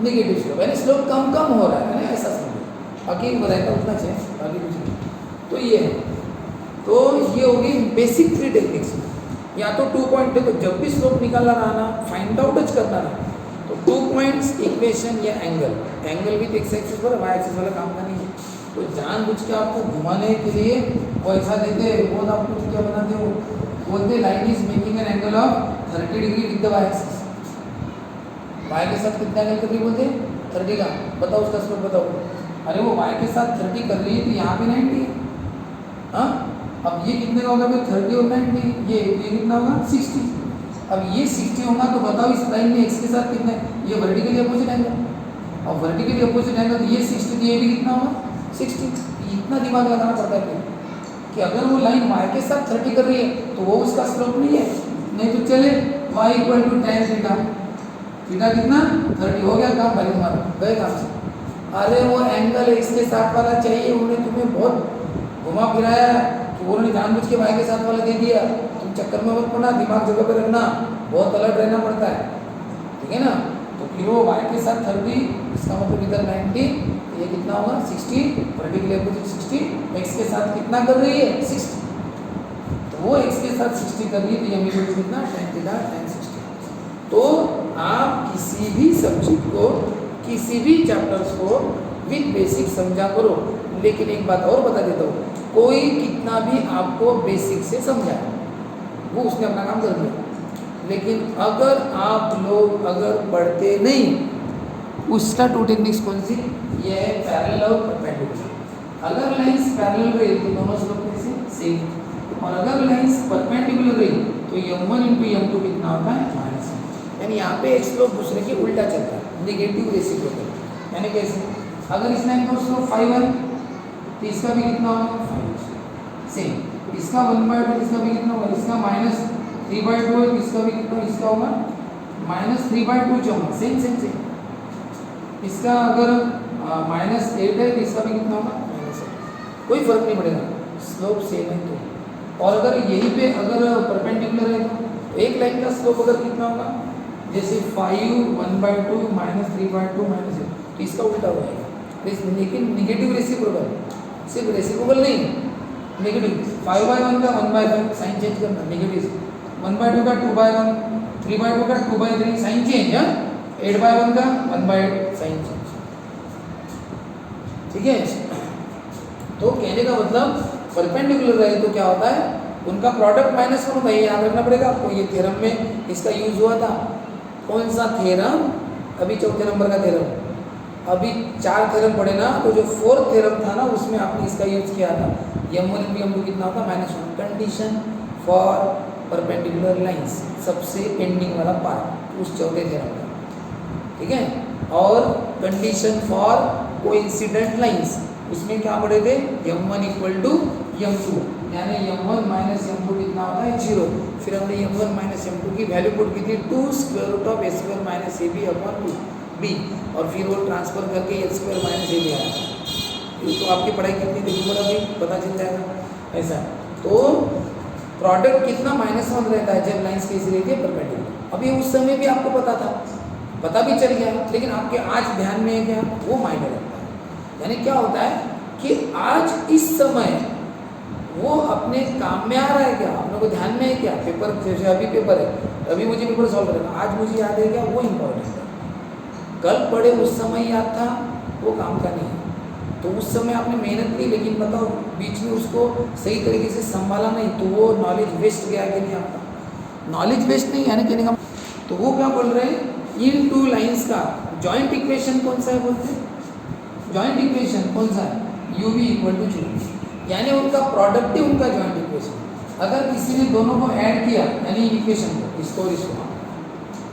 नेगेटिव स्लोप, यानी स्लोप कम कम हो रहा है ना, ऐसा समझो, बाकी रहता उतना चाहिए, बाकी कुछ नहीं। तो ये है, तो ये होगी बेसिक 3 टेक्निक्स। या तो 2 पॉइंट, देखो जब भी स्लोप निकालना रहा ना, फाइंड आउट करना रहा, तो 2 पॉइंट्स इक्वेशन या एंगल विथ एक्स एक्सिस पर वाई एक्सिस वाला काम का नहीं है। तो जानबूझ के आपको घुमाने के लिए वो ऐसा देते, वो आपको क्या बनाते हो, बोलते line is making an angle of 30 degree with the y axis. Y के साथ कितना एंगल कर रही बोलते 30 का, बताओ उसका स्लोप बताओ। अरे वो वाई के साथ 30 कर रही है तो यहाँ पे 90 है। हाँ, अब ये कितने का होगा फिर 30 और 90, ये कितना होगा 60। अब ये 60 होगा तो बताओ इस लाइन में एक्स के साथ कितना है, ये वर्टिकली अपोजिट एंगल, और वर्टिकली अपोजिट एंगल तो ये 60 तो ये भी कितना होगा 60। इतना दिमाग लगाना पड़ता है कि अगर वो लाइन y के साथ 30 कर रही है तो वो उसका स्लोप नहीं है, नहीं तो चले y equal to tan theta, theta कितना 30 हो गया, काम भाई तुम्हारा गए काम से। अरे वो एंगल इसके साथ वाला चाहिए, उन्होंने तुम्हें बहुत घुमा फिराया कि उन्होंने जानबूझ के y के साथ वाला दे दिया, तुम चक्कर में मत पड़ना, दिमाग जगह पे रखना, बहुत अलर्ट रहना पड़ता है, ठीक है ना। तो फिर वो y के साथ 30, इसका मतलब इधर 90, ये कितना होगा 60, वर्टिकली अपोजिट 60, x के साथ कितना कर रही है 60, तो वो x के साथ 60 कर रही है, तो ये मेरे को कितना tan थीटा tan 60। तो आप किसी भी सब्जेक्ट को, किसी भी चैप्टर्स को विद बेसिक समझा करो। लेकिन एक बात और बता देता हूँ, कोई कितना भी आपको बेसिक से समझाए वो उसने अपना काम कर दिया, लेकिन अगर आप लोग अगर पढ़ते नहीं, उसका 2 टेक्निक्स कौन सी, ये है पैरेलल और परपेंडिकुलर। अगर लाइंस पैरेलल रही तो दोनों स्लोप कैसे सेम, और अगर लाइंस परपेंडिकुलर रही तो m1 इंटू m2 कितना होता है माइनस, यानी यहाँ पे एक स्लोप दूसरे के उल्टा चलता है, नेगेटिव रेसिप्रोकल। यानी कैसे, अगर इस लाइन का स्लोप 5 है तो इसका भी कितना होगा 5 सेम, इसका 1/2, इसका भी कितना होगा, इसका -3/2 है, इसका भी कितना, इसका होगा -3/2 जो होगा सेम सेम सेम। इसका अगर -8 है तो इसका भी कितना होगा -8, कोई फर्क नहीं पड़ेगा, स्लोप सेम है तो। और अगर यहीं पे अगर परपेंडिकुलर है तो एक लाइन का स्लोप अगर कितना होगा, जैसे 5 1/2 -3/2 -8, तो इसका उल्टा हो जाएगा। लेकिन नेगेटिव रेसिप्रोकल, सिर्फ रेसिप्रोकल नहीं, नेगेटिव 5/1 का 1/5 साइन चेंज करना, नेगेटिव 1/2 का 2/1, 3/2 का 2/3 साइन चेंज, 8/1 का 1/8 साइन चेंज, ठीक है। तो कहने का मतलब परपेंडिकुलर रहे तो क्या होता है, उनका प्रोडक्ट -1 होता है, ये याद रखना पड़ेगा आपको। ये थ्योरम में इसका यूज हुआ था, कौन सा थ्योरम, अभी 4थे नंबर का थ्योरम, अभी 4 थ्योरम पढ़े ना, तो जो 4th थ्योरम था ना उसमें आपने इसका यूज किया था। m1 इंटू m2 कितना होता है -1, कंडीशन फॉर परपेंडिकुलर लाइंस, सबसे एंडिंग वाला पार्ट उस 4थे थ्योरम का, ठीक है। और कंडीशन फॉर कोइंसिडेंट लाइंस, उसमें क्या पढ़े थे, m1 इक्वल टू m2, यानी m1 माइनस m2 कितना होता है 0। फिर हमने m1 माइनस m2 की वैल्यू पुट की थी 2√a² minus ab upon 2b, और फिर वो ट्रांसफर करके h² माइनस ab आया। ये तो आपकी पढ़ाई कितनी देखी पर अभी पता चल जाएगा ऐसा। तो प्रोडक्ट कितना -1 रहता है जब लाइंस कैसी रहती है परपेंडिकुलर। अभी उस समय भी आपको पता था, पता भी चल गया, लेकिन आपके आज ध्यान में है क्या, वो मायने रखता है। यानी क्या होता है कि आज इस समय वो अपने काम में आ रहा है क्या, आप लोगों को ध्यान में है क्या, पेपर जैसे अभी पेपर है, अभी मुझे पेपर सॉल्व करना, आज मुझे याद है क्या, वो इम्पोर्टेंट है। कल पढ़े उस समय याद था, वो काम का नहीं है। तो उस समय आपने मेहनत की, लेकिन बताओ बीच में उसको सही तरीके से संभाला नहीं, तो वो नॉलेज वेस्ट गया कि नहीं आपका, नॉलेज वेस्ट नहीं, यानी कहने का। तो वो क्या बोल रहे हैं, इन 2 लाइंस का जॉइंट इक्वेशन कौन सा है बोलते हैं, जॉइंट इक्वेशन कौन सा है, u v इक्वल टू 0, यानी उनका प्रोडक्ट ही उनका जॉइंट इक्वेशन। अगर किसी ने दोनों को ऐड किया, यानी इक्वेशन को, इसको और इसको,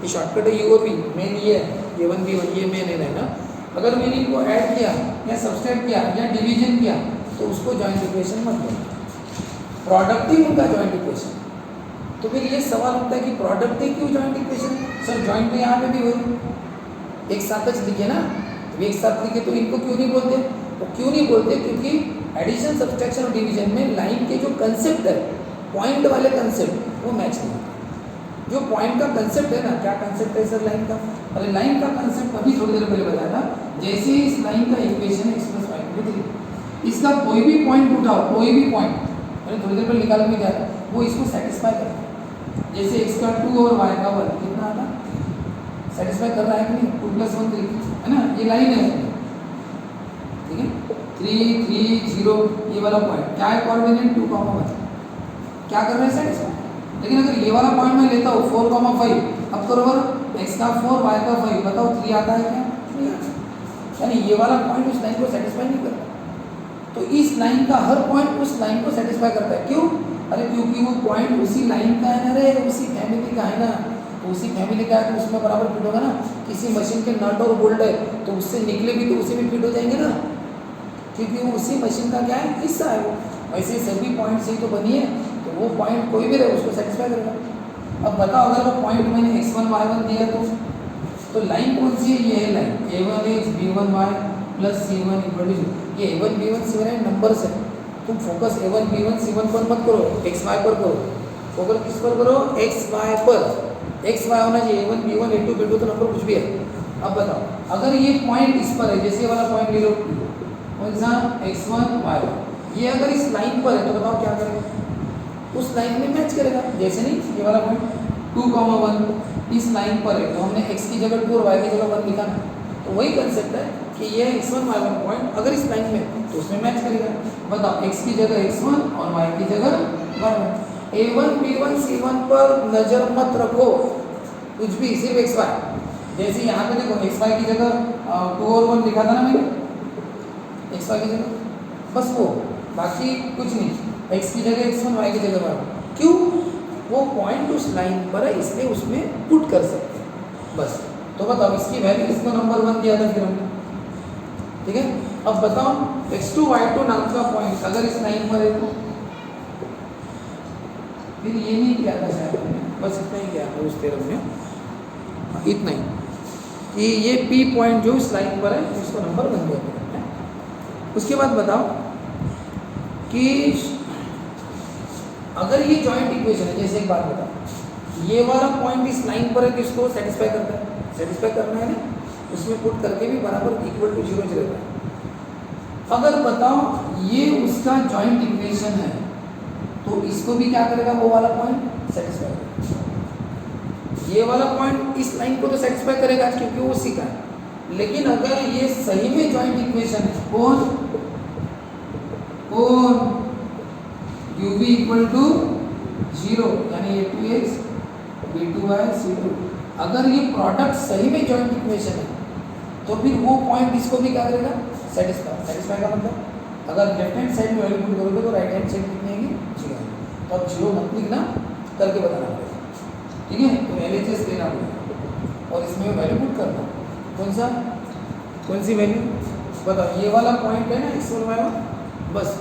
ये शॉर्टकट है, u और v, मेन ये है, a1 b1, ये मेन है ना। अगर मैंने इनको ऐड किया या सब्सट्रैक्ट किया या डिवीजन किया, तो उसको जॉइंट इक्वेशन मत बोलना, प्रोडक्ट ही उनका जॉइंट इक्वेशन। तो फिर ये सवाल होता है कि प्रोडक्ट ही क्यों जॉइंट इक्वेशन, सर जॉइंट में यहाँ पे भी हुई, एक साथ लिखे ना, तो एक साथ लिखे तो इनको क्यों नहीं बोलते, तो क्यों नहीं बोलते, क्योंकि एडिशन सब्सट्रैक्शन और डिवीजन में लाइन के जो कंसेप्ट है, पॉइंट वाले कंसेप्ट वो मैच नहीं होते। जो पॉइंट का कंसेप्ट है ना, क्या कंसेप्ट है सर लाइन का, अरे लाइन का कंसेप्ट अभी थोड़ी देर पहले बताया था। जैसे ही इस लाइन का इक्वेशन है x प्लस वाई थ्री, इसका कोई भी पॉइंट उठाओ, कोई भी पॉइंट, मैंने थोड़ी देर पहले निकाल के दिया था, वो इसको सेटिस्फाई करता है। जैसे x का 2 और y का 1 कितना आता, सेटिस्फाई कर रहा है कि नहीं, 2 प्लस 1 3 है ना, ये लाइन है, ठीक है, 3 3 0 ये वाला पॉइंट क्या है, कोऑर्डिनेट 2, 1 क्या कर रहे हैं, सेटिस्फाई। लेकिन अगर ये वाला पॉइंट मैं लेता हूँ 4, 5, अब तो बराबर x का 4 y का 5, बताओ 3 आता है क्या, नहीं आता, यानी ये वाला पॉइंट उस लाइन को सेटिस्फाई नहीं करता। तो इस लाइन का हर पॉइंट उस लाइन को सेटिस्फाई करता है, क्यों, अरे क्योंकि वो पॉइंट उसी लाइन का है ना, रे उसी फैमिली का है ना, तो उसी फैमिली का है तो उसमें बराबर फिट होगा ना। किसी मशीन के नट और बोल्ट है तो उससे निकले भी तो उसी में फिट हो जाएंगे ना, क्योंकि वो उसी मशीन का क्या है, हिस्सा है वो। वैसे सभी पॉइंट से ही तो बनी है, तो वो पॉइंट कोई भी रहे उसको सेटिस्फाई करेगा। अब बताओ अगर वो पॉइंट मैंने x1 y1 दिया तो लाइन कौन सी है, ये है line a1x b1y plus c1 equal to, ये a1 b1 c1 है, नंबर्स है। तुम फोकस a1 b1 c1 पर मत करो, xy पर करो। फोकस किस पर करो, xy पर, xy होना चाहिए, a1 b1 a2 b2 तो नंबर कुछ भी है। अब बताओ अगर ये पॉइंट इस पर है, जैसे वाला पॉइंट ले लो, कौन सा, x1 y1, ये अगर इस लाइन पर है तो बताओ क्या करेगा, उस लाइन में मैच करेगा। जैसे नहीं ये वाला पॉइंट 2, 1 इस लाइन पर है तो हमने x की जगह 2 और y की जगह 1 लिखा ना, तो वही कंसेप्ट है कि ये x1 y1 पॉइंट अगर इस लाइन में तो उसमें मैच करेगा। बताओ x की जगह x1 और y की जगह 1, a1 b1 c1 पर नजर मत रखो कुछ भी, सिर्फ xy। जैसे यहाँ पे देखो xy की जगह 2 और 1 लिखा था ना मैंने, xy की जगह, बस वो, बाकी कुछ नहीं, x की जगह x1 y की जगह 1, क्यों, वो पॉइंट उस लाइन पर है इसलिए उसमें पुट कर सकते हैं, बस। तो बताओ इसकी वैल्यू, इसको नंबर 1 दिया था फिर हमने, ठीक है। अब बताओ x2 y2 नाम का पॉइंट अगर इस लाइन पर है तो फिर ये नहीं किया था शायद हमने, बस इतना ही किया था उस थ्योरम में, इतना ही कि ये P पॉइंट जो इस लाइन पर है उसको नंबर 1 दिया था। उसके बाद बताओ कि अगर ये जॉइंट इक्वेशन है, जैसे एक बात बताओ, ये वाला पॉइंट इस लाइन पर है तो इसको सेटिस्फाई करता है, सेटिस्फाई करना है ना, उसमें पुट करके भी बराबर इक्वल टू 0 रहता है। अगर बताओ ये उसका जॉइंट इक्वेशन है तो इसको भी क्या करेगा, वो वाला पॉइंट सेटिस्फाई करेगा। ये वाला पॉइंट इस लाइन को तो सेटिस्फाई करेगा क्योंकि वो उसी का है। लेकिन अगर ये सही में जॉइंट इक्वेशन है, कौन u v इक्वल टू 0 यानी a2x b2y c2, अगर ये प्रोडक्ट सही में जॉइंट इक्वेशन है तो फिर वो पॉइंट इसको भी क्या करेगा, सेटिस्फाई। सेटिस्फाई का मतलब अगर लेफ्ट हैंड साइड में वैल्यू पुट करोगे तो राइट हैंड साइड कितनी आएगी, 0 आएगी। तो अब 0 मत लिखना, करके बताना पड़ेगा, ठीक है। तो LHS लेना पड़ेगा और इसमें वैल्यू पुट करना, कौन सा, कौन सी वैल्यू बताओ, ये वाला पॉइंट है ना x1 y1, बस।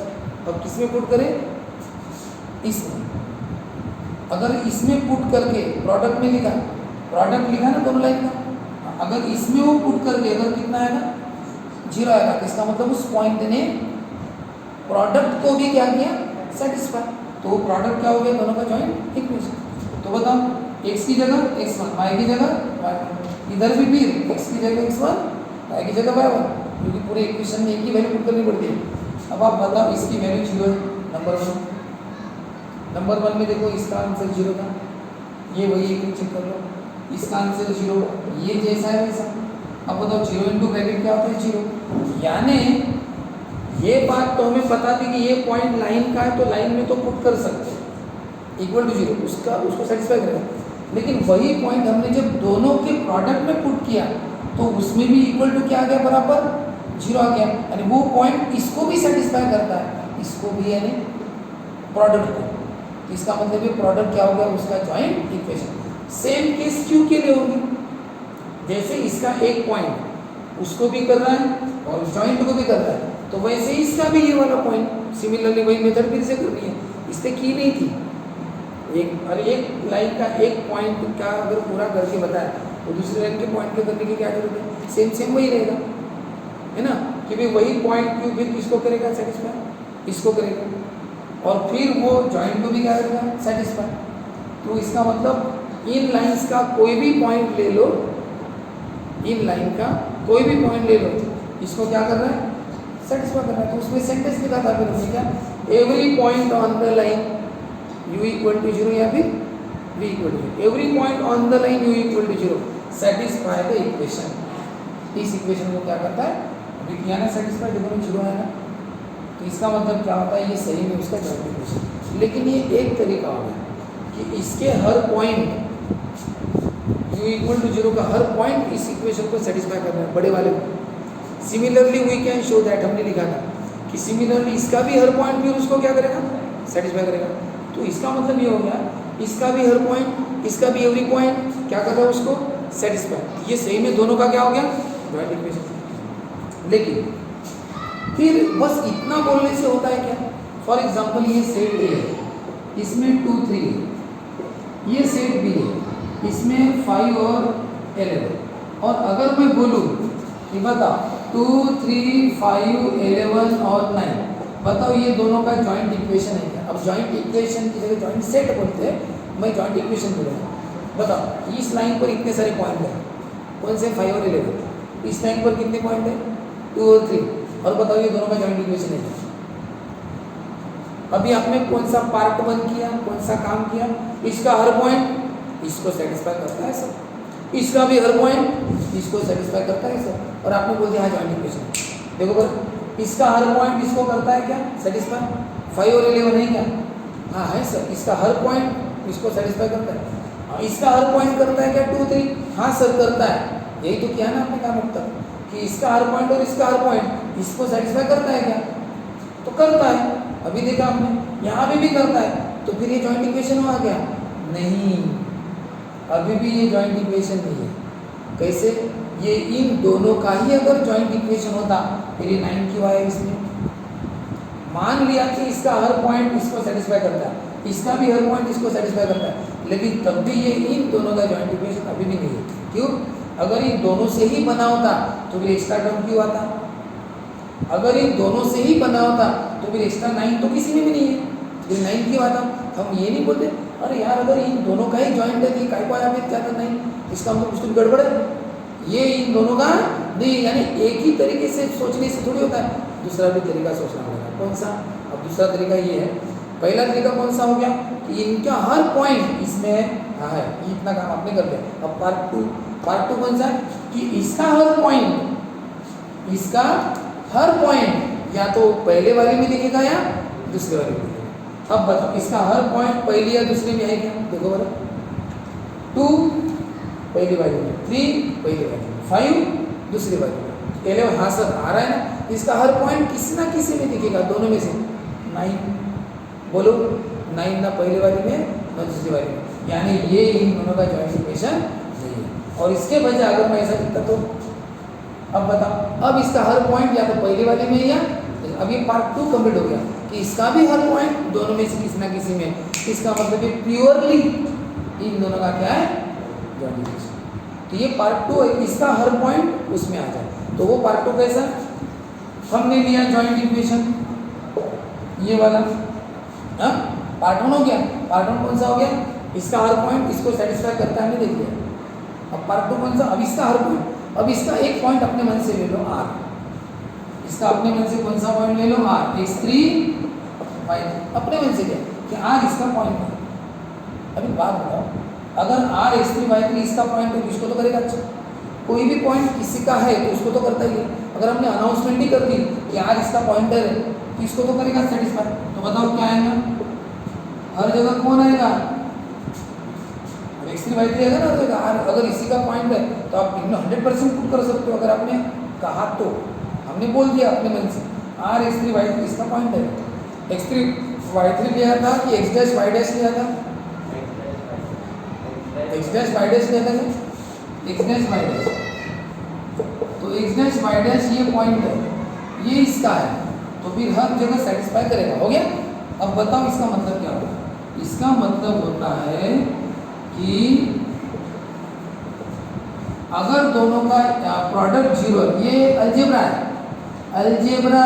अब किस में पुट करें, इसमें। अगर इसमें पुट करके प्रोडक्ट में लिखा, प्रोडक्ट लिखा ना दोनों लाइन का, अगर इसमें वो पुट करके अगर कितना आएगा, 0 आएगा, तो इसका मतलब उस पॉइंट ने प्रोडक्ट को भी क्या किया, सेटिस्फाई। तो वो प्रोडक्ट क्या हो गया, दोनों का जॉइंट इक्वेशन। तो बताओ x की जगह x1, y की जगह y1, इधर भी फिर x की जगह x1, y की जगह y1, क्योंकि पूरे इक्वेशन में एक ही वैल्यू पुट करनी पड़ती है। अब आप बताओ इसकी वैल्यू 0 है, नंबर 1 में देखो इसका आंसर 0 था, ये वही एक चेक कर लो, इसका आंसर 0, ये जैसा है वैसा। अब बताओ 0 इंटू ब्रैकेट क्या होता है, 0। यानी ये बात तो हमें पता थी कि ये पॉइंट लाइन का है तो लाइन में तो पुट कर सकते हैं इक्वल टू 0, उसको सेटिस्फाई करेगा। लेकिन वही पॉइंट हमने जब दोनों के प्रोडक्ट में पुट किया तो उसमें भी इक्वल टू क्या आ गया, बराबर 0 आ गया। यानी वो पॉइंट इसको भी सेटिस्फाई करता है, इसको भी, यानी प्रोडक्ट को। तो इसका मतलब ये प्रोडक्ट क्या हो गया, उसका joint equation. Same case Q के लिए होगी, जैसे इसका एक पॉइंट उसको भी कर रहा है और जॉइंट को भी कर रहा है, तो वैसे ही इसका भी ये वाला पॉइंट सिमिलरली वही मेथड फिर से करनी है, इससे की नहीं थी। एक लाइन का एक पॉइंट का अगर पूरा करके बताया तो दूसरे लाइन के पॉइंट के करने की क्या जरूरत है, सेम वही रहेगा, है ना, कि भाई वही पॉइंट क्यू फिर किसको करेगा, सेटिस्फाई, इसको करेगा, और फिर वो जॉइंट को भी क्या करेगा, सेटिस्फाई। तो इसका मतलब इन लाइंस का कोई भी पॉइंट ले लो इन लाइन का कोई भी पॉइंट ले लो, इसको क्या कर रहा है, सेटिस्फाई कर रहा है। तो उसमें सेंटेंस लिखा था फिर हमने क्या, every point on the line u equal to 0 या फिर v equal to 0, every point on the line u equal to 0 satisfy the equation. इस इक्वेशन को क्या करता है, अभी किया ना सेटिस्फाई, देखो 0 है ना, तो इसका मतलब क्या होता है, ये सही में उसका जॉइंट इक्वेशन। लेकिन ये एक तरीका होगा कि इसके हर पॉइंट u इक्वल टू 0 का हर पॉइंट इस इक्वेशन को सेटिस्फाई करना है, बड़े वाले को। Similarly we can show that, हमने लिखा था कि सिमिलरली इसका भी हर पॉइंट भी उसको क्या करेगा, सेटिस्फाई करेगा। तो इसका मतलब ये हो गया, इसका भी हर पॉइंट, इसका भी एवरी पॉइंट क्या कर रहा है, उसको सेटिस्फाई। ये सही में दोनों का क्या हो गया, जॉइंट इक्वेशन। लेकिन फिर बस इतना बोलने से होता है क्या, फॉर एग्जाम्पल ये सेट ए है, इसमें 2 3 है, ये सेट बी है, इसमें 5 और 11, और अगर मैं बोलूँ कि बताओ 2 3 5 11 और 9, बताओ ये दोनों का जॉइंट इक्वेशन है क्या। अब जॉइंट इक्वेशन की जगह जॉइंट सेट बोलते हैं, मैं जॉइंट इक्वेशन बोलूँगा। बताओ इस लाइन पर इतने सारे पॉइंट हैं, कौन से, 5 और 11, इस लाइन पर कितने पॉइंट है, 2 और 3, और बताओ ये दोनों का जॉइंट इक्वेशन है। अभी आपने कौन सा पार्ट 1 किया, कौन सा काम किया, इसका हर पॉइंट इसको सेटिस्फाई करता है सर, इसका भी हर पॉइंट इसको सेटिस्फाई करता है सर, और आपने बोल दिया हाँ जॉइंट इक्वेशन। देखो पर इसका हर पॉइंट इसको करता है क्या, सेटिस्फाई, 5 और 11 है क्या, हाँ है सर, इसका हर पॉइंट इसको सेटिस्फाई करता है। हाँ, इसका हर पॉइंट करता है क्या, 2 3, हाँ सर करता है। यही तो किया ना आपने, क्या मतलब कि इसका हर पॉइंट और इसका हर पॉइंट इसको सेटिस्फाई करता है क्या, तो करता है। अभी देखा आपने, यहाँ पे भी करता है, तो फिर ये जॉइंट इक्वेशन हुआ क्या, नहीं, अभी भी ये जॉइंट इक्वेशन नहीं है। कैसे, ये इन दोनों का ही अगर जॉइंट इक्वेशन होता, फिर ये 9 क्यों आया इसमें। मान लिया कि इसका हर पॉइंट इसको सेटिस्फाई करता है, इसका भी हर पॉइंट इसको सेटिस्फाई करता है, लेकिन तब भी ये इन दोनों का जॉइंट इक्वेशन अभी भी नहीं है। क्यों, अगर इन दोनों से ही बना होता तो फिर एक्स्ट्रा टर्म क्यों आता, अगर इन दोनों से ही बना होता तो फिर एक्स्ट्रा 9 तो किसी में भी नहीं है, फिर 9 क्यों आता। हम ये नहीं बोलते अरे यार अगर इन दोनों का ही जॉइंट है तो काय को आया, क्या करना नहीं, इसका मतलब कुछ तो गड़बड़ है, ये इन दोनों का नहीं। यानी एक ही तरीके से सोचने से थोड़ी होता है, दूसरा भी तरीका सोचना पड़ेगा। कौन सा, अब दूसरा तरीका ये है, पहला तरीका कौन सा हो गया कि इनका हर पॉइंट इसमें है, इतना काम आपने कर दिया। अब पार्ट टू कौन सा कि इसका हर पॉइंट, इसका हर पॉइंट या तो पहले वाले में दिखेगा या दूसरे वाले में दिखेगा। अब बताओ इसका हर पॉइंट पहली या दूसरे में है क्या, देखो बड़ा, 2 पहली वाली में, 3 पहली वाली में, 5 दूसरी वाली में, 11 हाँ सर आ रहा है ना। इसका हर पॉइंट किसी ना किसी में दिखेगा, दोनों में से 9, बोलो 9 ना पहले वाली में ना दूसरी वाली में, यानी ये इन दोनों का जॉइंट इक्वेशन नहीं है। और इसके बजाय अगर मैं ऐसा लिखता तो अब बताओ, अब इसका हर पॉइंट या तो पहले वाले में या, अब ये पार्ट 2 कंप्लीट हो गया कि इसका भी हर पॉइंट दोनों में से किसी ना किसी में, इसका मतलब ये प्योरली इन दोनों का क्या है, जॉइंट इक्वेशन। तो ये पार्ट 2 है, इसका हर पॉइंट उसमें आ जाए, तो वो पार्ट 2 कैसा, हमने लिया जॉइंट इक्वेशन ये वाला, हाँ पार्ट 1 हो गया। पार्ट 1 कौन सा हो गया, इसका हर पॉइंट इसको सेटिस्फाई करता है, हमने देख लिया। अब पार्ट 2 कौन सा, अब इसका हर पॉइंट, अब इसका एक पॉइंट अपने मन से ले लो r, इसका अपने मन से कौन सा पॉइंट ले लो r, x3 y, अपने मन से क्या कि r इसका पॉइंट है। अभी बात बताओ, अगर r x3 y3 इसका पॉइंट है, किसको तो करेगा, अच्छा कोई भी पॉइंट किसी का है तो उसको तो करता ही है। अगर हमने अनाउंसमेंट नहीं कर दी कि r इसका पॉइंटर है तो इसको तो करेगा सेटिस्फाई। तो बताओ क्या आएगा, हर जगह कौन आएगा, x3 y3 है ना, तो अगर इसी का पॉइंट है तो आप 100% पुट कर सकते हो। अगर आपने कहा तो हमने बोल दिया अपने मन से r x3 y3 इसका पॉइंट है, x3 y3 लिया था कि x डैश y डैश लिया था, x डैश y डैश लिया था क्या, x डैश y डैश, तो x डैश y डैश ये पॉइंट है, ये इसका है, तो फिर हर जगह सेटिस्फाई करेगा। हो गया। अब बताओ इसका मतलब क्या होगा, इसका मतलब होता है कि अगर दोनों का प्रोडक्ट 0 है, ये अलजेब्रा है, अलजेब्रा,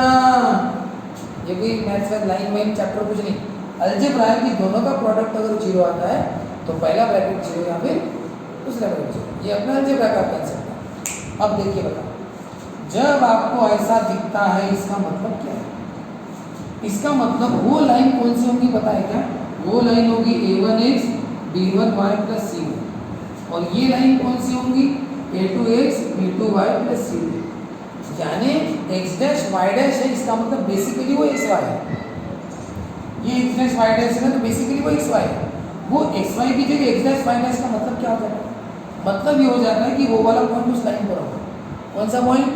ये कोई मैथ्स का लाइन वाइन चैप्टर कुछ नहीं, अलजेब्रा है कि दोनों का प्रोडक्ट अगर 0 आता है तो पहला ब्रैकेट 0 या फिर दूसरा ब्रैकेट 0, ये अपना अलजेब्रा का कंसेप्ट है। अब देखिए बताओ, जब आपको ऐसा दिखता है इसका मतलब क्या है? इसका मतलब वो लाइन कौन सी होगी पता है क्या? वो लाइन होगी a1x b1y प्लस c1, और ये लाइन कौन सी होंगी? a2x b2y plus c2। यानी x डैश y डैश है, इसका मतलब बेसिकली वो xy है। ये x डैश y डैश है तो बेसिकली वो xy है। वो xy की जगह x डैश y डैश का मतलब क्या हो जाता है? मतलब ये हो जाता है कि वो वाला पॉइंट उस लाइन पर होगा। कौन सा point?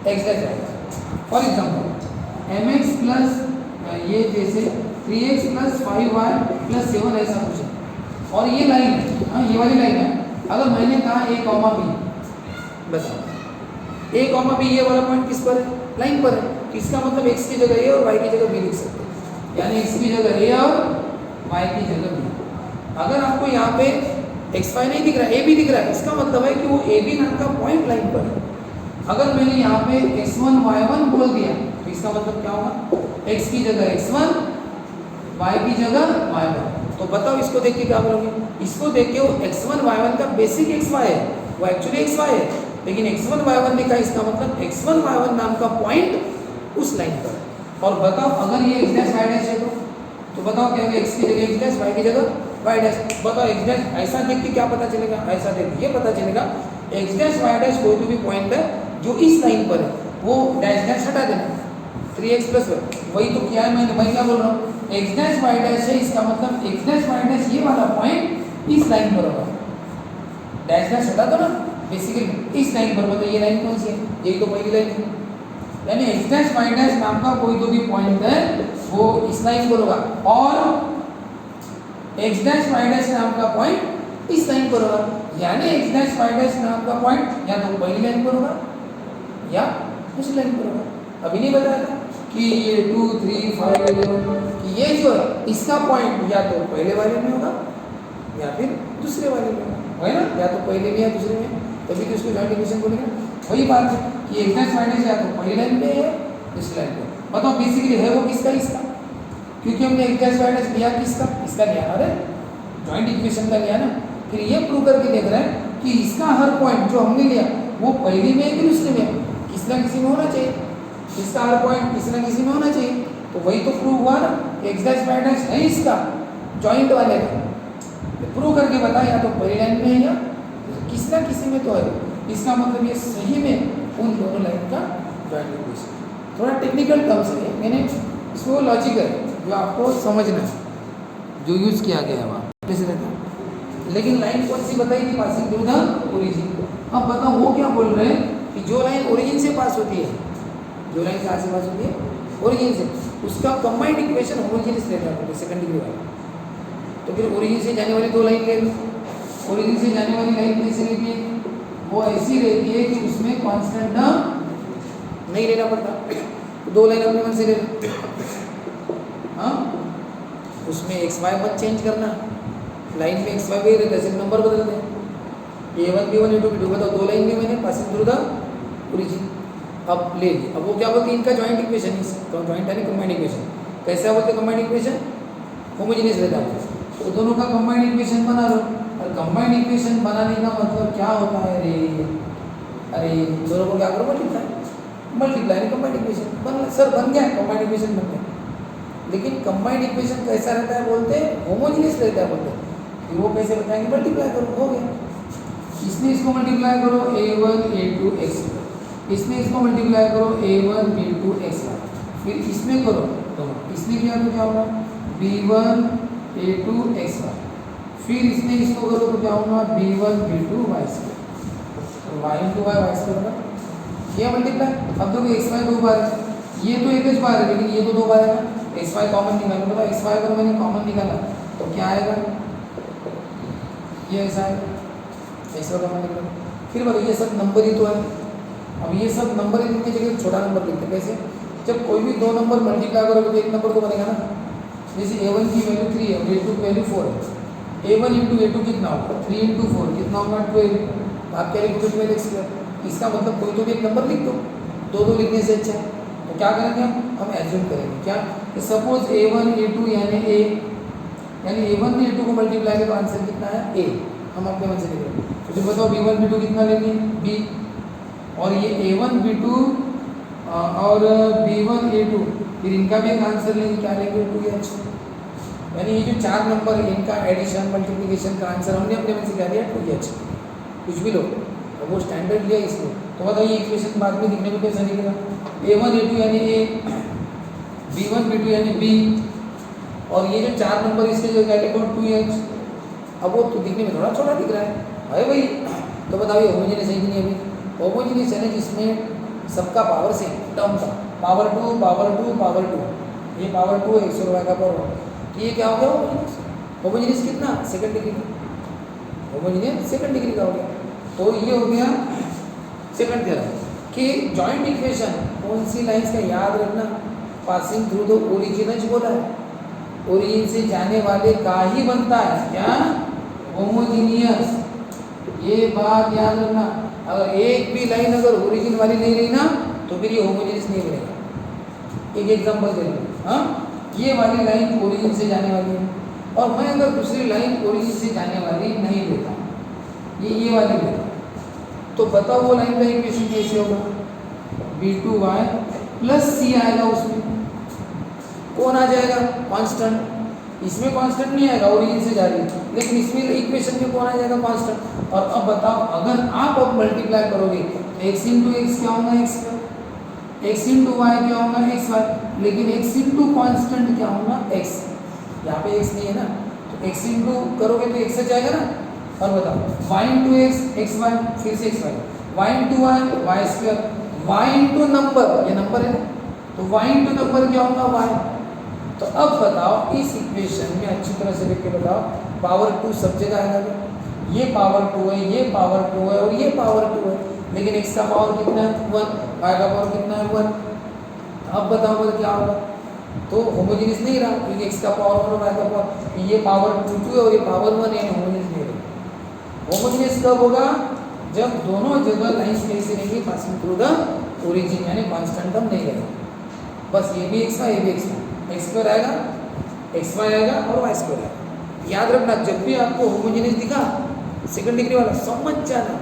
x dash y dash. For example mx plus ये जैसे 3x प्लस 5y प्लस 7 ऐसा कुछ है, और ये लाइन है, हाँ ये वाली लाइन है। अगर मैंने कहा a कॉमा b, बताओ a कॉमा b ये वाला पॉइंट किस पर है? लाइन पर है। इसका मतलब x की जगह a और y की जगह b लिख सकते हैं, यानी x की जगह a और y की जगह b। अगर आपको यहाँ पे एक्स वाई नहीं दिख रहा है, ए बी दिख रहा है, इसका मतलब है कि वो ए बी नाम का पॉइंट लाइन पर है। अगर मैंने यहाँ पे x1 y1 बोल दिया तो इसका मतलब क्या होगा? x की जगह x1, y की जगह y1। तो बताओ इसको देख के क्या बोलोगे? इसको देख के वो x1 y1 का बेसिक xy है, वो एक्चुअली xy है, लेकिन x1 y1 लिखा है, इसका मतलब x1 y1 नाम का पॉइंट उस लाइन पर है। और बताओ अगर ये x डैश y डैश है तो बताओ क्या होगा? x की जगह x डैश, y की जगह y डैश। बताओ x डैश ऐसा देख के क्या पता चलेगा? ऐसा देख ये पता चलेगा x डैश y डैश कोई भी पॉइंट है जो इस लाइन पर है, वो डैश डैश हटा देना, 3x प्लस वही तो किया है मैंने। मैं क्या बोल रहा हूँ? x डैश y डैश है, इसका मतलब x डैश y डैश ये वाला पॉइंट इस लाइन पर होगा। डैश डैश हटा दो ना, बेसिकली इस लाइन पर। बताओ ये लाइन कौन सी है? यही तो पहली लाइन है। यानी x डैश y डैश नाम का कोई तो भी पॉइंट है वो इस लाइन पर होगा, और x डैश y डैश नाम का पॉइंट इस लाइन पर होगा। यानी x डैश y डैश नाम का पॉइंट या तो पहली लाइन पर होगा या उस लाइन पर होगा। अभी नहीं बताया था कि ये 2 3 5 11 कि ये जो है इसका पॉइंट या तो पहले वाले में होगा या फिर दूसरे वाले में होगा, है ना? या तो पहले में या दूसरे में, तभी तो इसको जॉइंट इक्वेशन बोलेंगे। वही बात है कि x डैश y डैश या तो पहली लाइन में है दूसरी लाइन में। बताओ बेसिकली है वो किसका? इसका, क्योंकि हमने x डैश y डैश लिया किसका? इसका लिया, अरे जॉइंट इक्वेशन का लिया ना। फिर ये प्रूव करके देख रहे हैं कि इसका हर पॉइंट जो हमने लिया वो पहली में है कि दूसरे में, किसी ना किसी में होना चाहिए। इसका हर पॉइंट किसी ना किसी में होना चाहिए, तो वही तो प्रूव हुआ ना। x डैश y डैश है इसका जॉइंट वाले का, तो प्रूव करके बता या तो पहली लाइन में है या किसी ना किसी में तो है। इसका मतलब ये सही में उन दोनों लाइन का जॉइंट इक्वेशन। थोड़ा टेक्निकल टर्म्स है, मैंने इसको लॉजिकल जो आपको समझना है, जो यूज़ किया गया है वहाँ कैसे रहता है। लेकिन लाइन कौन सी बताई थी? Passing through the origin. अब बताओ वो क्या बोल रहे हैं कि जो लाइन ओरिजिन से पास होती है, जो लाइन कहाँ से पास होती है? ओरिजिन से, उसका कंबाइंड इक्वेशन होमोजेनियस लेना पड़ता है, सेकंड डिग्री वाला। तो फिर ओरिजिन से जाने वाली दो लाइन ले लो। ओरिजिन से जाने वाली लाइन कैसे रहती है? वो ऐसी रहती है कि उसमें कॉन्स्टेंट टर्म नहीं लेना पड़ता, तो दो लाइन अपने मन से ले लो। हाँ, उसमें एक्स वाई मत चेंज करना, लाइन में एक्स वाई वही रहता है, सिर्फ नंबर बदल दें। a1 b1 a2 b2, बताओ दो लाइन में मैंने पासिंग थ्रू द ओरिजिन अब ले ली। अब वो क्या बोलते हैं? इनका जॉइंट इक्वेशन, तो जॉइंट है ना कंबाइंड इक्वेशन। कैसे बोलते हैं कंबाइंड इक्वेशन? होमोजेनियस रहता है, तो दोनों का कंबाइंड इक्वेशन बना लो। और कंबाइंड इक्वेशन बनाने का मतलब क्या होता है? अरे दोनों को क्या करो? मल्टीप्लाई नहीं, कंबाइंड इक्वेशन बन, सर बन गया, कंबाइंड इक्वेशन बन गया। लेकिन कंबाइंड इक्वेशन कैसा रहता है? बोलते हैं होमोजेनियस रहता है। बोलते हैं कि वो कैसे बताएंगे? मल्टीप्लाई करो, हो गया। इसमें इसको मल्टीप्लाई करो a1 a2 x, इसमें इसको मल्टीप्लाई करो a1 b2 x, फिर इसमें करो तो इसमें किया तो क्या होगा? b1 a2 x, फिर इसमें इसको करो तो क्या होगा? b1 b2 y, तो y into y y square होगा। ये मल्टीप्लाई। अब देखो एक्स वाई दो बार है, ये तो एक बार है लेकिन ये तो दो बार है ना। एक्स वाई कॉमन निकालो, बताओ एक्स वाई अगर मैंने कॉमन निकाला तो क्या आएगा? ये ऐसा है, ऐसा कॉमन निकालो। फिर बताओ ये सब नंबर ही तो है। अब ये सब नंबर इनकी जगह छोटा नंबर लिखते हैं। कैसे? जब कोई भी दो नंबर मल्टीप्लाई करोगे तो एक नंबर तो बनेगा ना। जैसे a1 की वैल्यू 3 है और a2 की वैल्यू 4 है। a1 इंटू a2 कितना होगा? 3 इंटू 4 कितना होगा? 12। आप क्या लिखोगे? 12x²। इसका मतलब कोई तो भी एक नंबर लिख दो, दो दो लिखने से अच्छा है। तो क्या करेंगे हम एज्यूम करेंगे क्या? सपोज a1 a2 यानी a1 ने a2 को मल्टीप्लाई किया तो आंसर कितना है? a। हम अपने मन से लिख रहे हैं। तो फिर बताओ b1 b2 कितना लेंगे? b। और ये A1 B2 और B1 A2, फिर इनका भी एक आंसर लेंगे, क्या लेंगे 2H। यानी ये जो 4 नंबर इनका एडिशन मल्टीप्लिकेशन का आंसर हमने अपने में से क्या दिया 2H, कुछ भी लो, और वो स्टैंडर्ड लिया इसमें। तो बताइए इक्वेशन बाद में दिखने में कैसा दिखेगा, A1 A2 यानी A, B1 B2 यानी B, और ये जो 4 नंबर इसके जो क्या लिखो 2H। अब वो तो दिखने में थोड़ा छोटा दिख रहा है भाई। तो बताइए होमोजेनियस है कि नहीं, अभी होमोजेनियस है ना, जिसमें सबका पावर सेम टर्म का पावर 2 पावर 2 पावर 2, ये पावर 2 है 100 रुपये का पावर, तो ये क्या हो गया होमोजेनियस। होमोजेनियस कितना, सेकंड डिग्री का, होमोजेनियस सेकंड डिग्री का हो गया। तो ये हो गया सेकंड थ्योरम कि जॉइंट इक्वेशन कौन सी लाइंस का याद रखना, पासिंग थ्रू द ओरिजिन बोला है, ओरिजिन से जाने वाले का ही बनता है क्या होमोजीनियस, ये बात याद रखना। अगर एक भी लाइन अगर ओरिजिन वाली नहीं रही ना तो फिर ये होमोजीनियस नहीं बनेगा। एक एग्जांपल दे दूँ, हाँ ये वाली लाइन ओरिजिन से जाने वाली है और मैं अगर दूसरी लाइन ओरिजिन से जाने वाली नहीं लेता, ये वाली लेता, तो बताओ वो लाइन का इक्वेशन कैसे होगा, B2y प्लस C आएगा, उसमें कौन आ जाएगा कांस्टेंट, इसमें कांस्टेंट नहीं आएगा ओरिजिन से जा रही है, लेकिन इसमें इक्वेशन में कौन आ जाएगा कांस्टेंट। और अब बताओ अगर आप अब मल्टीप्लाई करोगे तो x इंटू एक्स क्या होगा x का, x इंटू वाई क्या होगा एक्स वाई, लेकिन x इंटू कांस्टेंट क्या होगा x, यहाँ पे x नहीं है ना, तो x इंटू करोगे तो x से जाएगा ना। और बताओ y into x x y, फिर से x y, y into y y square, y into number, ये नंबर है ना, तो y इंटू नंबर क्या होगा y। तो अब बताओ इस इक्वेशन में अच्छी तरह से देख के बताओ, पावर 2 सब जगह आएगा, ये पावर 2 है, ये पावर 2 है और ये पावर 2 है, लेकिन x का पावर कितना है 1, y का पावर कितना है 1। अब बताओ बोले क्या होगा, तो होमोजेनियस नहीं रहा क्योंकि x का पावर 1 और y का पावर, ये पावर 2 है और ये पावर 1 है, होमोजेनियस नहीं रहा। होमोजेनियस कब होगा, जब दोनों जगह लाइंस कैसे रहेंगी पासिंग थ्रू द ओरिजिन, यानी कांस्टेंट टर्म नहीं रहेगा, बस ये भी x का ये भी x का, एक्स स्क्वायर आएगा, एक्स वाई आएगा और वाई स्क्वायर आएगा। याद रखना जब भी आपको होमोजेनियस दिखा सेकंड डिग्री वाला समझ जाना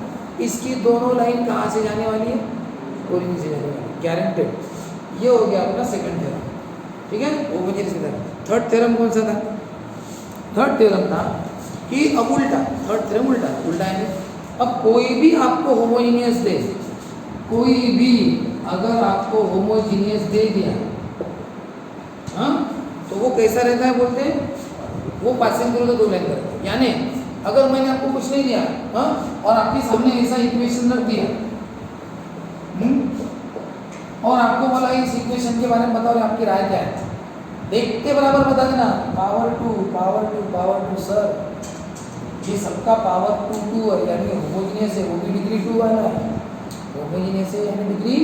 इसकी दोनों लाइन कहाँ से जाने वाली है, ओरिजिन से जाने वाली है, गारंटेड। ये हो गया अपना सेकंड थ्योरम, ठीक है। होमोजेनियस का थर्ड थ्योरम कौन सा था, थर्ड थ्योरम था कि अब उल्टा, थर्ड थ्योरम उल्टा है। अब कोई भी आपको होमोजेनियस दे, कोई भी अगर आपको होमोजेनियस दे दिया, हाँ तो वो कैसा रहता है बोलते हैं, वो पासिंग थ्रू द दो लाइन करता है। यानी अगर मैंने आपको कुछ नहीं दिया, हाँ, और आपके सामने ऐसा इक्वेशन रख दिया, और आपको बोला इस इक्वेशन के बारे में बताओ आपकी राय क्या है, देखते बराबर बता देना, पावर 2 पावर 2 पावर 2 सर ये सबका पावर 2 2 है, यानी होमोजेनियस है, वो भी डिग्री 2 वाला है, होमोजेनियस है यानी डिग्री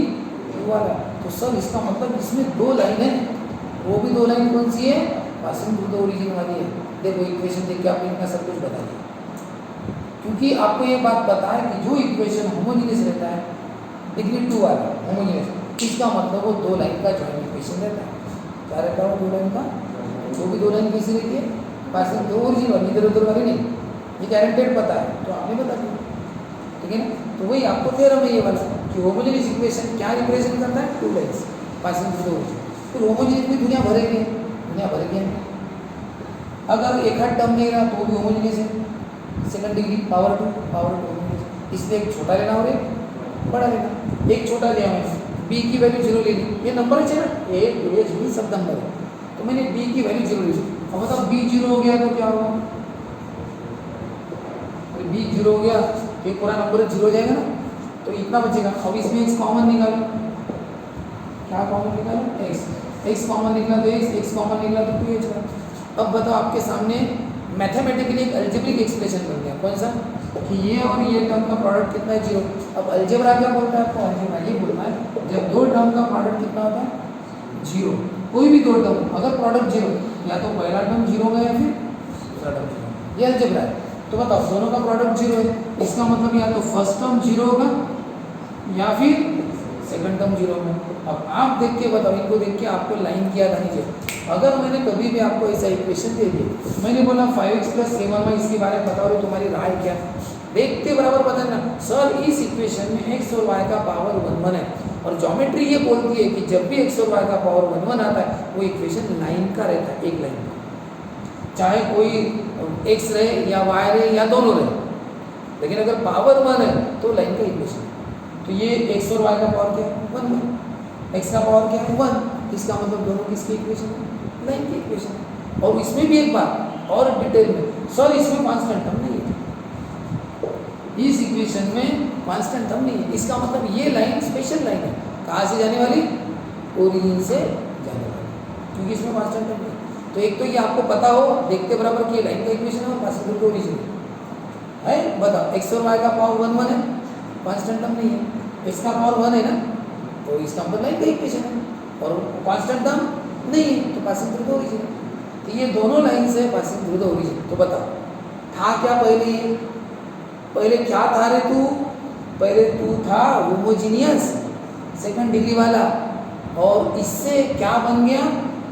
2 वाला। तो सर इसका मतलब इसमें दो लाइन है, वो भी दो लाइन कौन सी है, पासिंग थ्रू द ओरिजिन वाली है। देखो इक्वेशन देख के आपको इतना सब कुछ बता दिया, क्योंकि आपको ये बात पता है कि जो इक्वेशन होमोजेनियस रहता है डिग्री 2 वाला होमोजेनियस, इसका मतलब वो दो लाइन का जॉइंट इक्वेशन रहता है। क्या रहता है वो दो लाइन का, वो भी दो लाइन कैसी रहती है, पासिंग थ्रू ओरिजिन वाली, इधर उधर वाली नहीं, ये गारंटेड पता है तो आपने बता दिया, ठीक है ना। तो वही आपको थ्योरम है ये वाला कि होमोजेनियस इक्वेशन क्या रिप्रेजेंट करता है, two lines passing through the origin. तो होमोजेनियस में दुनिया भरेगी, दुनिया भरेगी। अगर एक हाथ टर्म नहीं रहा तो भी होमोजेनियस है, सेकंड डिग्री पावर 2 होमोजेनियस। इसलिए एक छोटा लेना और एक बड़ा लेना, एक छोटा लिया मैंने, b की वैल्यू 0 ले ली, ये नंबर है ना, a b b सब नंबर है, तो मैंने b की वैल्यू 0 ले ली। अब बताओ b 0 हो गया तो क्या होगा, b 0 हो गया तो ये पूरा नंबर 0 हो जाएगा ना, तो इतना बचेगा। अब इसमें x कॉमन निकालो, क्या कॉमन निकालो x कॉमन निकला तो x कॉमन निकला तो 2h का। अब बताओ आपके सामने मैथमेटिकली एक अलजेब्रिक एक्सप्रेशन बन गया, कौन सा, कि ये और ये टर्म का प्रोडक्ट कितना है 0। अब अलजेब्रा क्या बोलता है आपको, अलजेब्रा ये बोलता है जब दो टर्म का प्रोडक्ट कितना होता है 0, कोई भी दो टर्म अगर प्रोडक्ट 0, या तो पहला टर्म 0 होगा या फिर दूसरा टर्म 0, ये अलजेब्रा है। तो बताओ दोनों का प्रोडक्ट 0 है, इसका मतलब या तो फर्स्ट टर्म 0 होगा या फिर सेकंड टर्म 0 होगा। अब आप देख के बताओ, इनको देख के आपको लाइन की याद आनी चाहिए। अगर मैंने कभी भी आपको ऐसा इक्वेशन दे दी, मैंने बोला 5x + 7y इसके बारे में बताओ, तुम्हारी राय क्या, देखते बराबर बताना सर इस इक्वेशन में x और y का पावर 1 1 है और ज्योमेट्री ये बोलती है कि जब भी x और y का पावर 1 1 आता है वो इक्वेशन लाइन का रहता है, एक लाइन का, चाहे कोई x रहे या y रहे या दोनों रहे, लेकिन अगर पावर 1 है तो लाइन का इक्वेशन। तो ये x और y का पावर क्या है 1 1, x का पावर क्या है 1, इसका मतलब दोनों किसकी इक्वेशन है, लाइन की इक्वेशन। और इसमें भी एक बात और डिटेल में, सर इसमें कांस्टेंट टर्म नहीं है, इस इक्वेशन में कांस्टेंट टर्म नहीं है, इसका मतलब ये लाइन स्पेशल लाइन है, कहाँ से जाने वाली, ओरिजिन से जाने वाली, क्योंकि इसमें कांस्टेंट टर्म नहीं है। तो एक तो ये आपको पता हो, देखते बराबर कि लाइन का इक्वेशन है और पार्शियल का ओरिजिन है, बताओ x और y का पावर 1 1 है, कांस्टेंट टर्म नहीं है, x का पावर 1 है ना, तो इसका मतलब लाइन का इक्वेशन है, और कांस्टेंट टर्म नहीं है तो पासिंग थ्रू द ओरिजिन। तो ये दोनों लाइन से पासिंग थ्रू द ओरिजिन। तो बताओ था क्या पहले, ये पहले क्या था रे तू, पहले तू था होमोजीनियस सेकंड डिग्री वाला, और इससे क्या बन गया,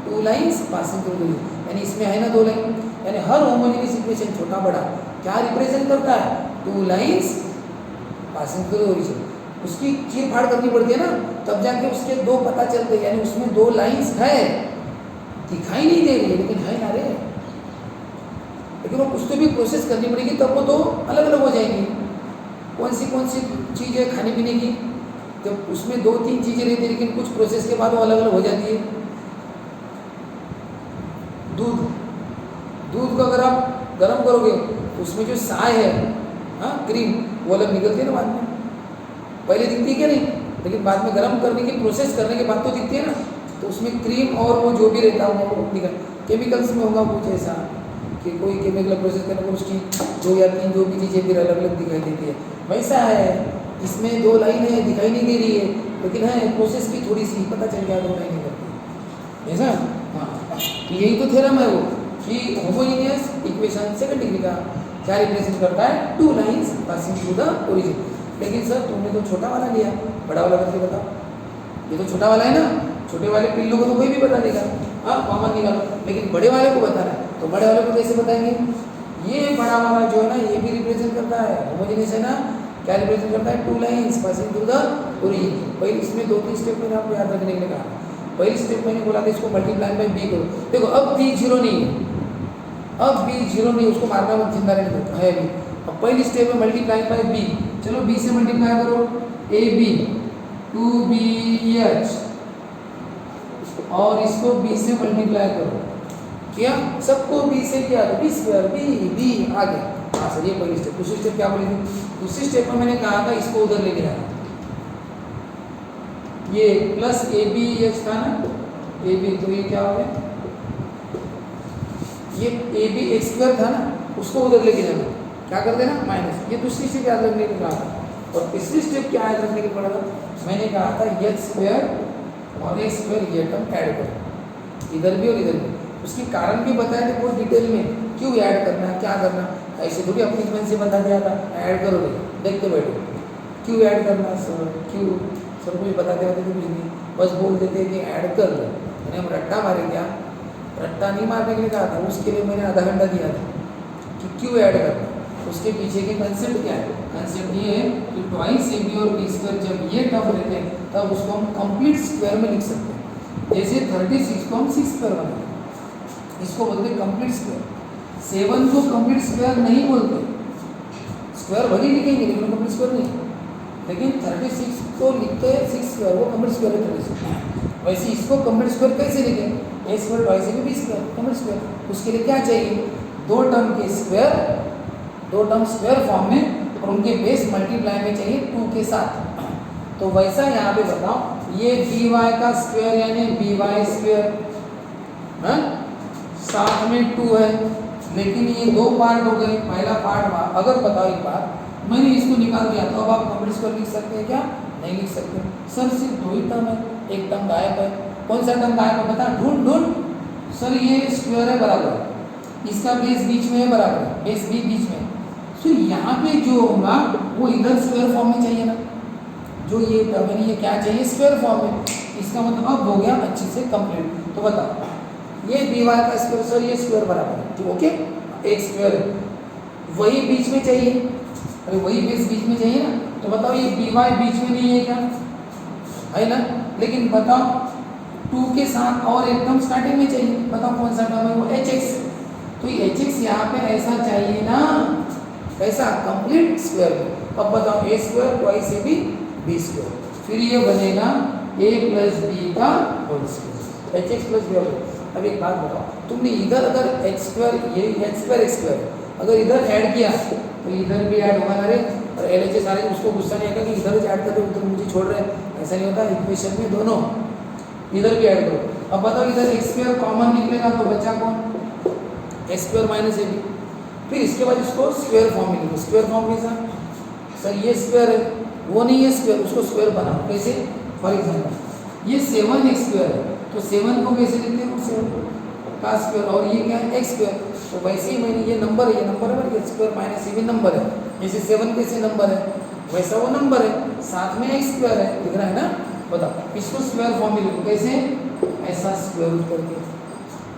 two lines passing through the origin, यानी इसमें है ना दो लाइन, यानी हर होमोजीनियस इक्वेशन छोटा बड़ा क्या रिप्रेजेंट करता है, two lines passing through the origin. उसकी चीर फाड़ करनी पड़ती है ना, तब जाके उसके दो पता चलते हैं, यानी उसमें दो लाइंस है, दिखाई नहीं दे रही है लेकिन है ना रे, लेकिन वो कुछ तो भी प्रोसेस करनी पड़ेगी, तब वो दो अलग अलग हो जाएंगी। कौन सी चीज़ है खाने पीने की, जब उसमें 2-3 चीज़ें रहती है लेकिन कुछ प्रोसेस के बाद वो अलग अलग हो जाती है। दूध को अगर आप गर्म करोगे तो उसमें जो साय है, हाँ क्रीम, वो अलग निकलती है ना बाद में, पहले दिखती है क्या नहीं, लेकिन बाद में गर्म करने की प्रोसेस करने के बाद तो दिखती है ना, तो उसमें क्रीम और वो जो भी रहता है वो निकल, केमिकल्स में होगा कुछ ऐसा कि कोई केमिकल प्रोसेस करने पर उसकी 2 या 3 जो भी चीज़ें फिर अलग अलग दिखाई देती है, वैसा है इसमें 2 लाइन है, दिखाई नहीं दे रही है लेकिन है प्रोसेस की थोड़ी सी पता चल गया 2 लाइनें करती है ऐसा। हाँ तो यही तो थ्योरम है वो कि होमोजेनियस इक्वेशन सेकंड डिग्री का क्या रिप्रेजेंट करता है, 2 lines passing through the origin. लेकिन सर तुमने तो छोटा वाला लिया, बड़ा वाला करके बताओ, ये तो छोटा वाला है ना, छोटे वाले पिल्लों को तो कोई भी बता देगा, हाँ कॉमन निकालो, लेकिन बड़े वाले को बताना है तो बड़े वाले को कैसे बताएंगे, ये बड़ा वाला जो है ना ये भी रिप्रेजेंट करता है होमोजेनियस है ना, क्या रिप्रेजेंट करता है, 2 lines passing through the origin. पहले इसमें 2-3 स्टेप मैंने आपको याद रखने के लिए कहा, पहली स्टेप मैंने बोला था इसको मल्टीप्लाई बाई बी करो, देखो अब बी 0 नहीं है, अब बी 0 नहीं, उसको मारना मत, जिंदा रहने दो, है अभी। अब पहली स्टेप है मल्टीप्लाई बाई बी, चलो बी से मल्टीप्लाई करो, ए बी 2BH और इसको बी से मल्टीप्लाई करो, किया सबको बी से किया तो बी स्क्वायर बी आ गया। हाँ सर ये पहली स्टेप। दूसरी स्टेप क्या बोली थी, दूसरी स्टेप में मैंने कहा था इसको उधर लेके जाना, ये प्लस ABH था ना, AB तो ये क्या हो गया, ये ABH स्क्वायर था ना, उसको उधर लेके जाना, क्या कर देना माइनस, ये दूसरी स्टेप याद रखने को कहा था। और तीसरी स्टेप क्या याद रखने के पड़ेगा, मैंने कहा था h स्क्वायर और x स्क्वायर ये टर्म ऐड करो, इधर भी और इधर भी, उसके कारण भी बताया थे बहुत डिटेल में, क्यों ऐड करना है क्या करना, ऐसे थोड़ी अपनी मन से बता दिया था ऐड करोगे, देखते बैठो क्यों ऐड करना है सर, क्यों सर कुछ बताते होते तो कुछ नहीं, बस बोल देते कि ऐड कर लो, मैंने हम रट्टा मारे क्या, रट्टा नहीं मारने के लिए कहा था, उसके लिए मैंने आधा घंटा दिया था कि क्यों ऐड करना, उसके पीछे के कंसेप्ट क्या है, कंसेप्ट ये है कि ट्वाइस AB और B स्क्वायर जब ये टर्म रहते हैं तब उसको हम कंप्लीट स्क्वायर में लिख सकते हैं, जैसे 36 को हम 6 स्क्वायर बनाते हैं, इसको बोलते हैं कंप्लीट स्क्वायर। 7 को कंप्लीट स्क्वायर नहीं बोलते, स्क्वायर भले लिखेंगे लेकिन कंप्लीट स्क्वायर नहीं, लेकिन 36 को लिखते हैं 6 स्क्वायर, वो कंप्लीट स्क्वायर है 36। वैसे इसको कंप्लीट स्क्वायर कैसे लिखें, a square twice AB B square complete square, उसके लिए क्या चाहिए, 2 टर्म के स्क्वायर, 2 टर्म स्क्वायर फॉर्म में और उनके बेस मल्टीप्लाई में चाहिए 2 के साथ। तो वैसा यहाँ पे बताओ, ये by का स्क्वायर यानी by स्क्वायर, हाँ साथ में 2 है, लेकिन ये 2 पार्ट हो गए, पहला पार्ट हुआ, अगर बताओ एक बार मैंने इसको निकाल दिया तो अब आप कंप्लीट स्क्वायर लिख सकते हैं क्या, नहीं लिख सकते सर, सिर्फ 2 ही टर्म है, एक टर्म गायब है, कौन सा टर्म गायब है बता, ढूंढ सर, ये स्क्वायर है बराबर, इसका बेस बीच में है बराबर, बेस भी बीच में, तो यहाँ पे जो होगा वो इधर स्क्वायर फॉर्म में चाहिए ना, जो ये टर्म है ये क्या चाहिए स्क्वायर फॉर्म में, इसका मतलब अब हो गया अच्छे से कंप्लीट। तो बताओ ये by का स्क्वायर, सर ये स्क्वायर बराबर है, तो ओके एक स्क्वायर है, वही बीच में चाहिए, अरे वही बेस बीच में चाहिए ना, तो बताओ ये बी वाई बीच में नहीं है क्या, है ना। लेकिन बताओ 2 के साथ और एकदम स्टार्टिंग में चाहिए, बताओ कौन सा टर्म है वो, एच एक्स। तो ये एच एक्स यहाँ पे ऐसा चाहिए ना, कैसा, कंप्लीट स्क्वायर में। अब बताओ a square twice a b, b square, फिर ये बनेगा ए प्लस बी का whole square, h x plus b whole. अब एक बात बताओ, तुमने इधर अगर एच स्क्वायर, ये एच स्क्वायर एक्स स्क्वायर अगर इधर ऐड किया तो इधर भी ऐड होगा ना रे, और एल एच एस सारे उसको गुस्सा नहीं आएगा कि इधर से ऐड कर दो उधर मुझे छोड़ रहे हैं, ऐसा नहीं होता। इक्वेशन में दोनों इधर भी ऐड करो। अब बताओ इधर एक्स स्क्वायर कॉमन निकलेगा तो बचा कौन, x square minus a b. फिर इसके बाद इसको स्क्वायर फॉर्म में लिखो। स्क्वायर फॉर्म कैसा, सर ये स्क्वायर है, वो नहीं है स्क्वायर, उसको स्क्वायर बनाओ। कैसे, फॉर एग्जाम्पल ये 7 एक्स स्क्वायर है, तो 7 को कैसे लिखते हैं, 7 का स्क्वायर, और ये क्या है एक्स स्क्वायर। तो वैसे ही मैंने ये नंबर है, ये नंबर है, एक्स स्क्वायर माइनस ए भी नंबर है, जैसे 7 कैसे नंबर है वैसा वो नंबर है, साथ में एक्स स्क्वायर है, दिख रहा है ना। बताओ इसको स्क्वायर फॉर्म में लिखो, कैसे, ऐसा स्क्वायर रूट करके,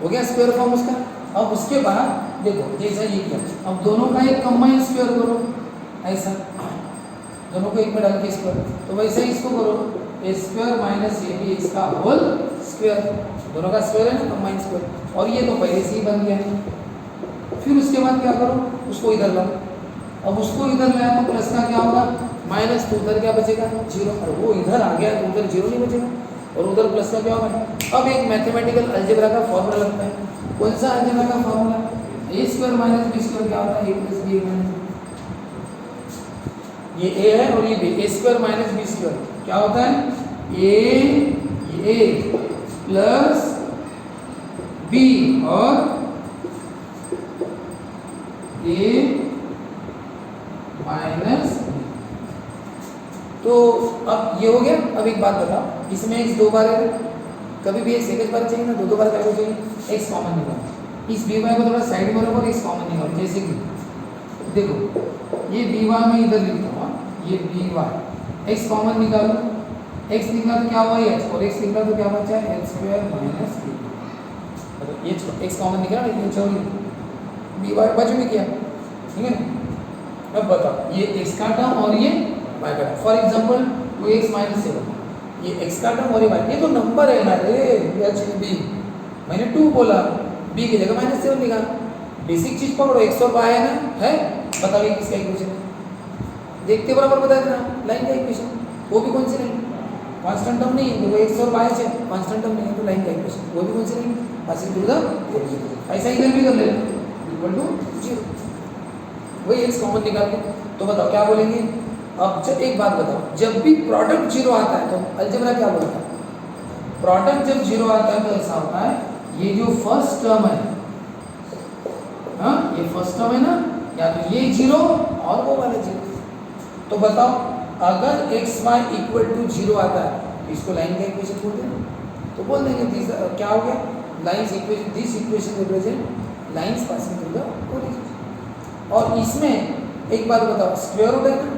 हो गया स्क्वायर फॉर्म उसका। अब उसके बाद देखो जैसा ये किया, अब दोनों का एक कंबाइन स्क्वायर करो, ऐसा दोनों को एक में डाल के स्क्वायर, तो वैसे ही इसको करो, ए स्क्वायर माइनस ए बी इसका होल स्क्वायर, दोनों का स्क्वायर है ना, कंबाइन स्क्वायर, और ये तो पहले से ही बन गया है। फिर उसके बाद क्या करो, उसको इधर लाओ। अब उसको इधर लाया तो प्लस का क्या होगा, माइनस, तो उधर क्या बचेगा, जीरो। और वो इधर आ गया तो उधर जीरो नहीं बचेगा, और उधर प्लस का क्या होगा। अब एक मैथमेटिकल अलजेब्रा का फॉर्मूला लगता है, कौन सा अलजेब्रा का फॉर्मूला, ए स्क्वायर माइनस बी स्क्वायर क्या होता है, ए प्लस बी माइनस, ये ए है और ये बी, ए स्क्वायर माइनस बी स्क्वायर क्या होता है, ए प्लस बी और ए माइनस। तो अब ये हो गया। अब एक बात बताओ, इसमें एक्स 2 बार है, कभी भी एक्स एक बार चाहिए ना, 2 बार करना चाहिए, एक्स कॉमन निकालो। इस बी वाई को थोड़ा साइड में रखो और एक्स कॉमन निकालो। जैसे कि देखो ये बी वाई में इधर लिखता हूँ, ये बी वाई, एक्स कॉमन निकालो, एक्स निकाला तो क्या हुआ एच, और एक्स निकाला तो क्या बचा है, एच स्क्वायर माइनस बी। मतलब ये एक्स कॉमन निकाला, ये छोड़ बी वाई बाजू में किया, ठीक है ना। अब बताओ ये एक्स का टर्म और ये वाई का term, for example 2x minus 7, ये एक्स का टर्म और ये वाई, ये तो नंबर है ना रे, एच बी, मैंने 2 बोला, बी की जगह -7 लिखा। बेसिक चीज पकड़ो, एक्स और वाई है ना, है, बताओ ये किसका इक्वेशन है, देखते बराबर बता देना, लाइन का इक्वेशन, वो भी कौन सी लाइन, कांस्टेंट टर्म नहीं है, देखो एक्स और वाई है, कांस्टेंट टर्म नहीं है, तो लाइन का इक्वेशन, वो भी कौन सी लाइन, पासिंग थ्रू द, ऐसा इधर भी कर लेना, इक्वल टू 0, वही एक्स कॉमन निकाल के। तो बताओ क्या बोलेंगे। अब जब एक बात बताओ, जब भी प्रोडक्ट 0 आता है तो अलजेब्रा क्या बोलता है, प्रोडक्ट जब 0 आता है तो ऐसा होता है, ये जो फर्स्ट टर्म है, हाँ ये फर्स्ट टर्म है ना, या तो ये 0 और वो वाला 0। तो बताओ अगर एक्स वाई इक्वल टू 0 आता है, इसको लाइन का इक्वेशन बोलते हैं, तो बोल देंगे क्या हो गया, lines equation, this equation represent lines passing through the origin. और इसमें एक बात बताओ, स्क्वायर रूट है ना,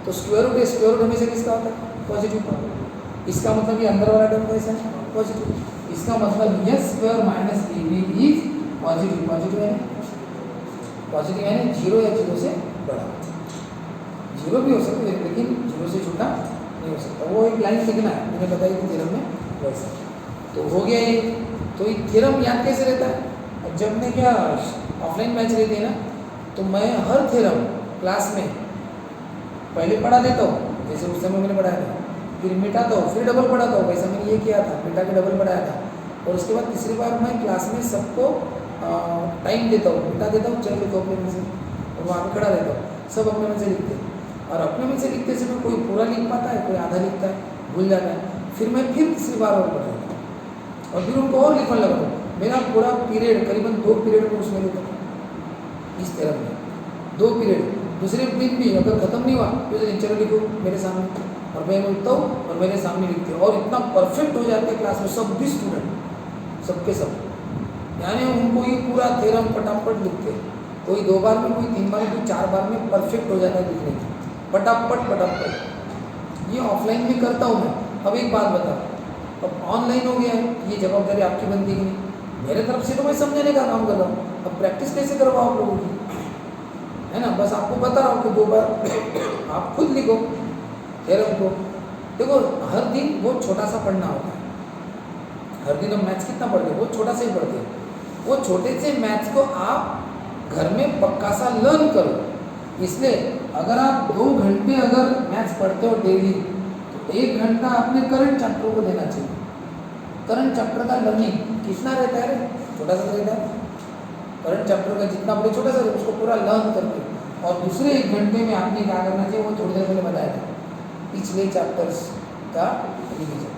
तो स्क्वायर रूट है, स्क्वायर रूट हमेशा किसका होता है, पॉजिटिव। इसका मतलब ये अंदर वाला टर्म कैसा है, पॉजिटिव। इसका मतलब s square minus a b is positive, positive है ना, पॉजिटिव है ना, 0 या 0 से बड़ा, 0 भी हो सकता है लेकिन 0 से छोटा नहीं हो सकता। वो एक लाइन लिखना है, मैंने बताया कि थ्योरम में वैसा। तो हो गया ये। तो ये थ्योरम याद कैसे रहता है, जब मैं क्या ऑफलाइन मैच रहते हैं ना, तो मैं हर थ्योरम क्लास में पहले पढ़ा देता हूँ, जैसे उस समय मैंने पढ़ाया था, फिर मिटाता हूँ, फिर डबल पढ़ाता हूँ, वैसा मैंने ये किया था, मिटा के डबल पढ़ाया था। और उसके बाद तीसरी बार मैं क्लास में सबको टाइम देता हूँ, मिटा देता हूँ, चल लिखो अपने में से, और वहाँ पर खड़ा रहता हूँ, सब अपने में से लिखते हैं। और अपने में से लिखते समय कोई पूरा लिख पाता है, कोई आधा लिखता है, भूल जाता है, फिर मैं फिर तीसरी बार और पढ़ाता हूँ, और फिर उनको और लिखने लगा हूँ। मेरा पूरा पीरियड करीबन 2 पीरियड में उसमें लिखा इस तरह में, 2 पीरियड। दूसरे दिन भी अगर खत्म नहीं हुआ तो चलो लिखो मेरे सामने, और मैं उठता हूँ और मेरे सामने लिखते हैं, और इतना परफेक्ट हो जाते हैं क्लास में सब भी स्टूडेंट, सबके सब, यानी उनको ये पूरा थ्योरम फटाफट लिखते हैं, कोई 2 बार में, कोई 3 बार में, कोई 4 बार में परफेक्ट हो जाता है लिखने की, फटाफट। ये ऑफलाइन भी करता हूँ मैं। अब एक बात बताओ, अब ऑनलाइन हो गया है, ये जवाबदारी आपकी बनती है नहीं, मेरे तरफ से तो मैं समझाने का काम कर रहा हूँ, अब प्रैक्टिस कैसे करवाओ आप लोगों की, है ना। बस आपको बता रहा हूँ कि 2 बार आप खुद लिखो थ्योरम को। देखो हर दिन बहुत छोटा सा पढ़ना होता है, हर दिन हम मैथ्स कितना पढ़ते हैं, बहुत छोटा सा ही पढ़ते हैं। वो छोटे से मैथ्स को आप घर में पक्का सा लर्न करो। इसलिए अगर आप 2 घंटे अगर मैथ्स पढ़ते हो डेली, तो 1 घंटा अपने करंट चैप्टर को देना चाहिए। करंट चैप्टर का लर्निंग कितना रहता है, छोटा सा रहता है। करंट चैप्टर का जितना बड़े छोटा सा उसको पूरा लर्न करके, और दूसरे 1 घंटे में आपने क्या करना चाहिए, वो थोड़ी देर पहले बताया था, पिछले चैप्टर्स का रिवीजन।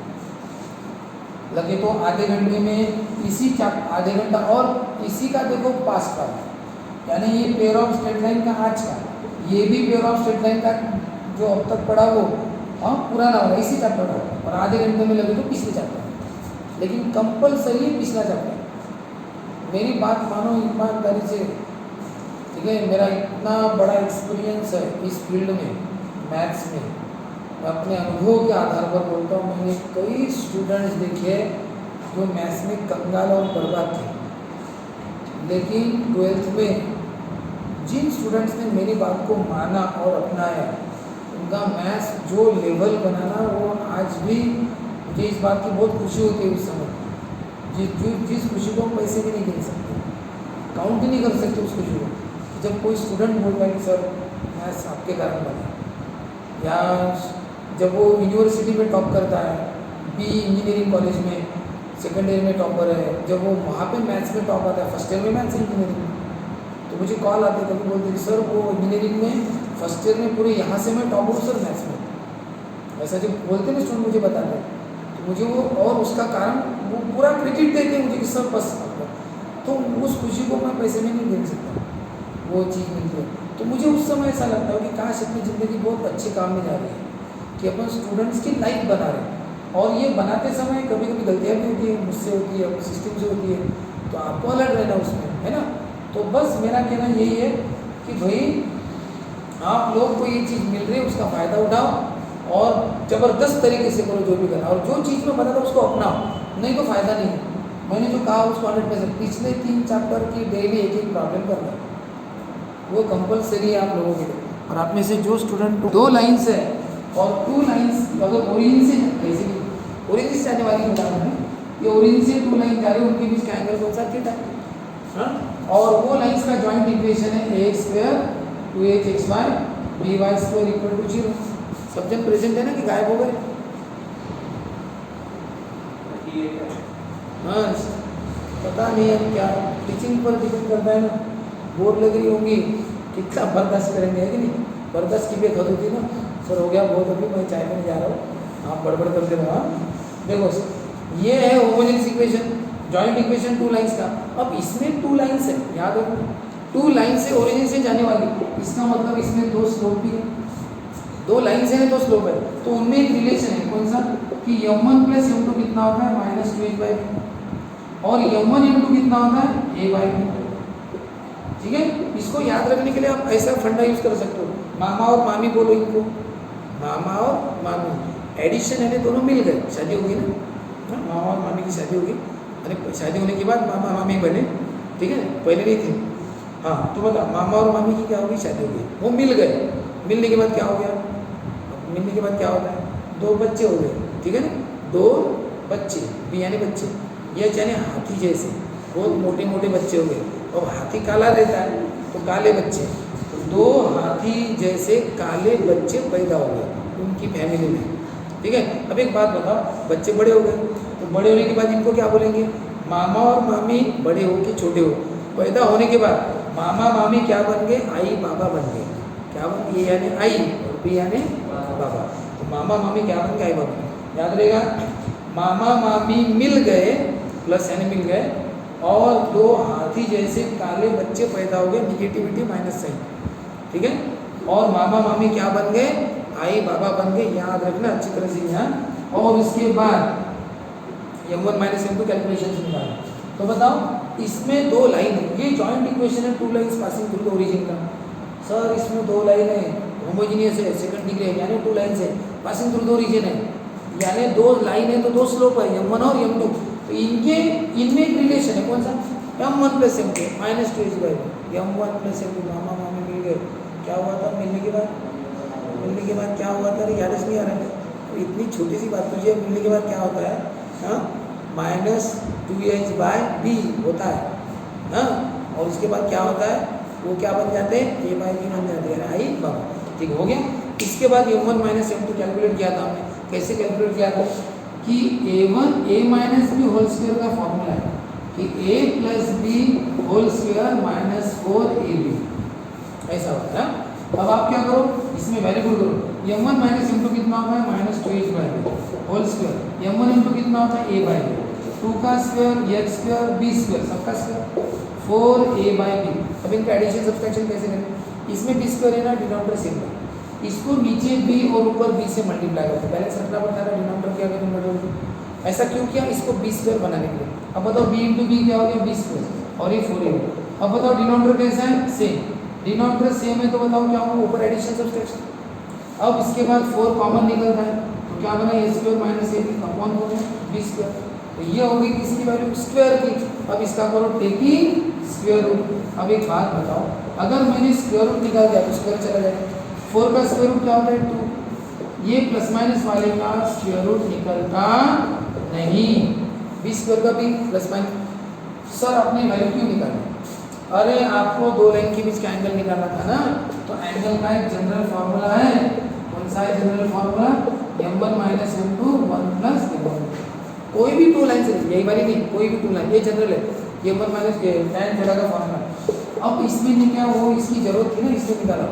लगे तो आधे घंटे में इसी आधे घंटा, और इसी का देखो पास्ट का, यानी ये पेयर ऑफ स्ट्रेट लाइन का आज का, ये भी पेयर ऑफ स्ट्रेट लाइन का जो अब तक पढ़ा वो पुराना वाला इसी चैप्टर का, और आधे घंटे में लगे तो पिछले चैप्टर। लेकिन कंपलसरी पिछला चैप्टर। मेरी बात मानो ईमानदारी से, ठीक है। मेरा इतना बड़ा एक्सपीरियंस है इस फील्ड में, मैथ्स में। मैं अपने अनुभव के आधार पर बोलता हूँ, मैंने कई स्टूडेंट्स देखे जो मैथ्स में कंगाल और बर्बाद थे, लेकिन 12th में जिन स्टूडेंट्स ने मेरी बात को माना और अपनाया, उनका मैथ्स जो लेवल बनाना, वो आज भी मुझे इस बात की बहुत खुशी होती है उस समय। जिस खुशी को हम पैसे भी नहीं गिन सकते, काउंट ही नहीं कर सकते उस खुशी को। जब कोई स्टूडेंट बोल रहा है कि सर मैथ्स आपके कारण बना, या जब वो यूनिवर्सिटी में टॉप करता है, बी इंजीनियरिंग कॉलेज में सेकेंड ईयर में टॉपर है, जब वो वहाँ पे मैथ्स में टॉप आता है, फर्स्ट ईयर में मैथ्स इंजीनियरिंग में, तो मुझे कॉल आते कभी बोलते कि सर वो इंजीनियरिंग में फर्स्ट ईयर में पूरे यहाँ से मैं टॉप हूँ सर मैथ्स में। ऐसा जब बोलते ना स्टूडेंट मुझे बताते हैं, तो मुझे वो, और उसका कारण वो पूरा क्रेडिट देते हैं मुझे कि सर बस आपको, तो उस खुशी को मैं पैसे में नहीं दे सकता, वो चीज़ मिलती है। तो मुझे उस समय ऐसा लगता है कि काश अपनी ज़िंदगी बहुत अच्छे काम में जा रही है, कि अपन स्टूडेंट्स की लाइफ बना रहे हैं। और ये बनाते समय कभी कभी गलतियाँ भी होती है, मुझसे होती है, अपने सिस्टम से होती है, तो आपको अलर्ट रहना उसमें, है ना। तो बस मेरा कहना यही है कि भाई आप लोग को ये चीज़ मिल रही है, उसका फ़ायदा उठाओ और ज़बरदस्त तरीके से करो जो भी करना, और जो चीज़ में बता था उसको अपनाओ, नहीं तो फ़ायदा नहीं है। मैंने जो कहा उसको 100%, पिछले 3 चैप्टर की डेली एक प्रॉब्लम करना, वो कंपलसरी है आप लोगों के लिए। और आप में से जो स्टूडेंट 2 लाइन्स है और 2 लाइन्स अगर ओरिजिन से, बेसिकली ओरिजिन से जाने वाली बता रहा है, ये ओरिजिन से 2 लाइन जा रही है, उनके बीच का एंगल कौन सा, थीटा, हाँ। और वो लाइन्स का जॉइंट इक्वेशन है ax² 2hxy by² = 0। सब जन प्रेजेंट है ना कि गायब हो गए? हाँ, पता नहीं है क्या, टीचिंग पर डिपेंड करता है ना। बोर लग रही होंगी, कितना बर्दाश्त करेंगे, है कि नहीं। बर्दाश्त की भी हद होती है ना, सर हो गया बहुत, अभी मैं चाय में जा रहा हूँ, आप बड़बड़ करते रहो। हाँ देखो सर, ये है homogeneous equation, joint equation 2 lines का। अब इसमें 2 लाइन्स है, याद रखो 2 लाइन से ओरिजिन से जाने वाली, इसका मतलब इसमें 2 स्लोप भी है, 2 लाइन्स है 2 स्लोप है, तो उनमें एक रिलेशन है, कौन सा, कि m1 + m2 कितना होता है -2h/b, और m1 m2 कितना होता है a/b। ठीक है, इसको याद रखने के लिए आप ऐसा फंडा यूज कर सकते हो, मामा और मामी बोलो इनको, मामा और मामी, एडिशन है, दोनों मिल गए, शादी होगी ना, मामा और मामी की शादी होगी, अरे शादी होने के बाद मामा मामी बने, ठीक है, पहले नहीं थे। हाँ तो बता, मामा और मामी की क्या होगी, शादी होगी, वो मिल गए, मिलने के बाद क्या हो गया, मिलने के बाद क्या होता है, 2 बच्चे हो गए, ठीक है ना, 2 बच्चे, बी यानी बच्चे, ये यानी हाथी जैसे बहुत मोटे मोटे बच्चे हो गए, और हाथी काला रहता है तो काले बच्चे, तो 2 हाथी जैसे काले बच्चे पैदा हो गए उनकी फैमिली में, ठीक है। अब एक बात बताओ, बच्चे बड़े हो गए, तो बड़े होने के बाद इनको क्या बोलेंगे, मामा और मामी बड़े हो कि छोटे हो, पैदा होने के बाद मामा मामी क्या बन गए, आई बाबा बन गए, क्या बन गए, यानी आई और बी यानी बाबा, तो मामा मामी क्या बन गए, आई बाबा, याद रहेगा। मामा मामी मिल गए, प्लस यानी मिल गए, और 2 हाथी जैसे काले बच्चे पैदा हो गए, निगेटिविटी माइनस साइन, ठीक है। और मामा मामी क्या बन गए, आई बाबा बन गए, याद रखना अच्छी तरह से यहाँ। और उसके बाद m1 - m2 कैलकुलेशन से निकालना, तो बताओ इसमें 2 लाइन है, ये जॉइंट इक्वेशन है 2 lines passing through the origin का। सर इसमें 2 लाइन है, होमोजीनियस है, सेकंड डिग्री है, यानी 2 लाइन्स है, पासिंग थ्रू द ओरिजिन है, यानी 2 लाइन है तो 2 स्लोप है, m1 और m2, तो इनमें एक रिलेशन है, कौन सा, m1 + m2 -2h/b, m1 + m2, मामा मामी मिल मिल गए, क्या हुआ था मिलने के बाद? मिलने के बाद क्या हुआ था? याद नहीं आ रहा है? तो इतनी छोटी सी बात तुझे मिलने के बाद क्या होता है? हाँ, -2h/b होता है। हाँ, और उसके बाद क्या होता है? वो क्या बन जाते हैं? a/b बन जाते हैं। आई बाबा, ठीक हो गया। इसके बाद m1 - m2 कैलकुलेट किया था हमने। कैसे कैलकुलेट किया था कि a1 a - b whole square का फॉर्मूला है कि a + b whole square -4ab ऐसा होता है। अब आप क्या करो, इसमें वैल्यू पुट करो। m1 - m2 कितना होता है? -2h/b whole square. m1 m2 कितना होता है? a/b, 2 का square, h square, b square, सबका स्क्वायर, 4a/b। अब इनका एडिशन सब्सट्रैक्शन कैसे करें? इसमें b स्क्वायर है ना, डिनोमिनेटर सेम है, इसको नीचे b और ऊपर b से मल्टीप्लाई करते हैं। बैलेंस रखना पड़ता है, डिनोमिनेटर क्या करें न्यूमरेटर। ऐसा क्यों किया? इसको b स्क्वायर बनाने के लिए। अब बताओ b × b क्या हो गया? b स्क्वायर, और ये 4a। अब बताओ डिनोमिनेटर कैसा है? सेम। डिनोमिनेटर सेम है तो बताओ क्या होगा? ऊपर एडिशन सब्सट्रैक्शन। अब इसके बाद 4 कॉमन निकलता है तो क्या बना? a स्क्वायर - ab अपॉन हो गया b स्क्वायर। तो ये हो गई किसकी वैल्यू? स्क्वायर की। अब इसका करो टेकिंग स्क्वायर रूट। अब एक बात बताओ, अगर मैंने स्क्वायर रूट निकाल दिया तो स्क्वायर चला जाएगा। 4 का स्क्वायर रूट क्या होता है? 2। ये प्लस माइनस वाले का स्क्वायर रूट निकलता नहीं। b स्क्वायर का भी प्लस माइनस। सर आपने वैल्यू क्यों निकाली? अरे आपको दो लाइन के बीच का एंगल निकालना था ना, तो एंगल का एक जनरल फार्मूला है। कौन सा है general formula? m1 - m2 1 + m1। कोई भी टू लाइन से, यही वाली नहीं, कोई भी टू लाइन, ये जनरल है। m1 - tan थीटा का फार्मूला। अब इसमें नहीं क्या वो इसकी जरूरत थी ना, इसलिए निकाला।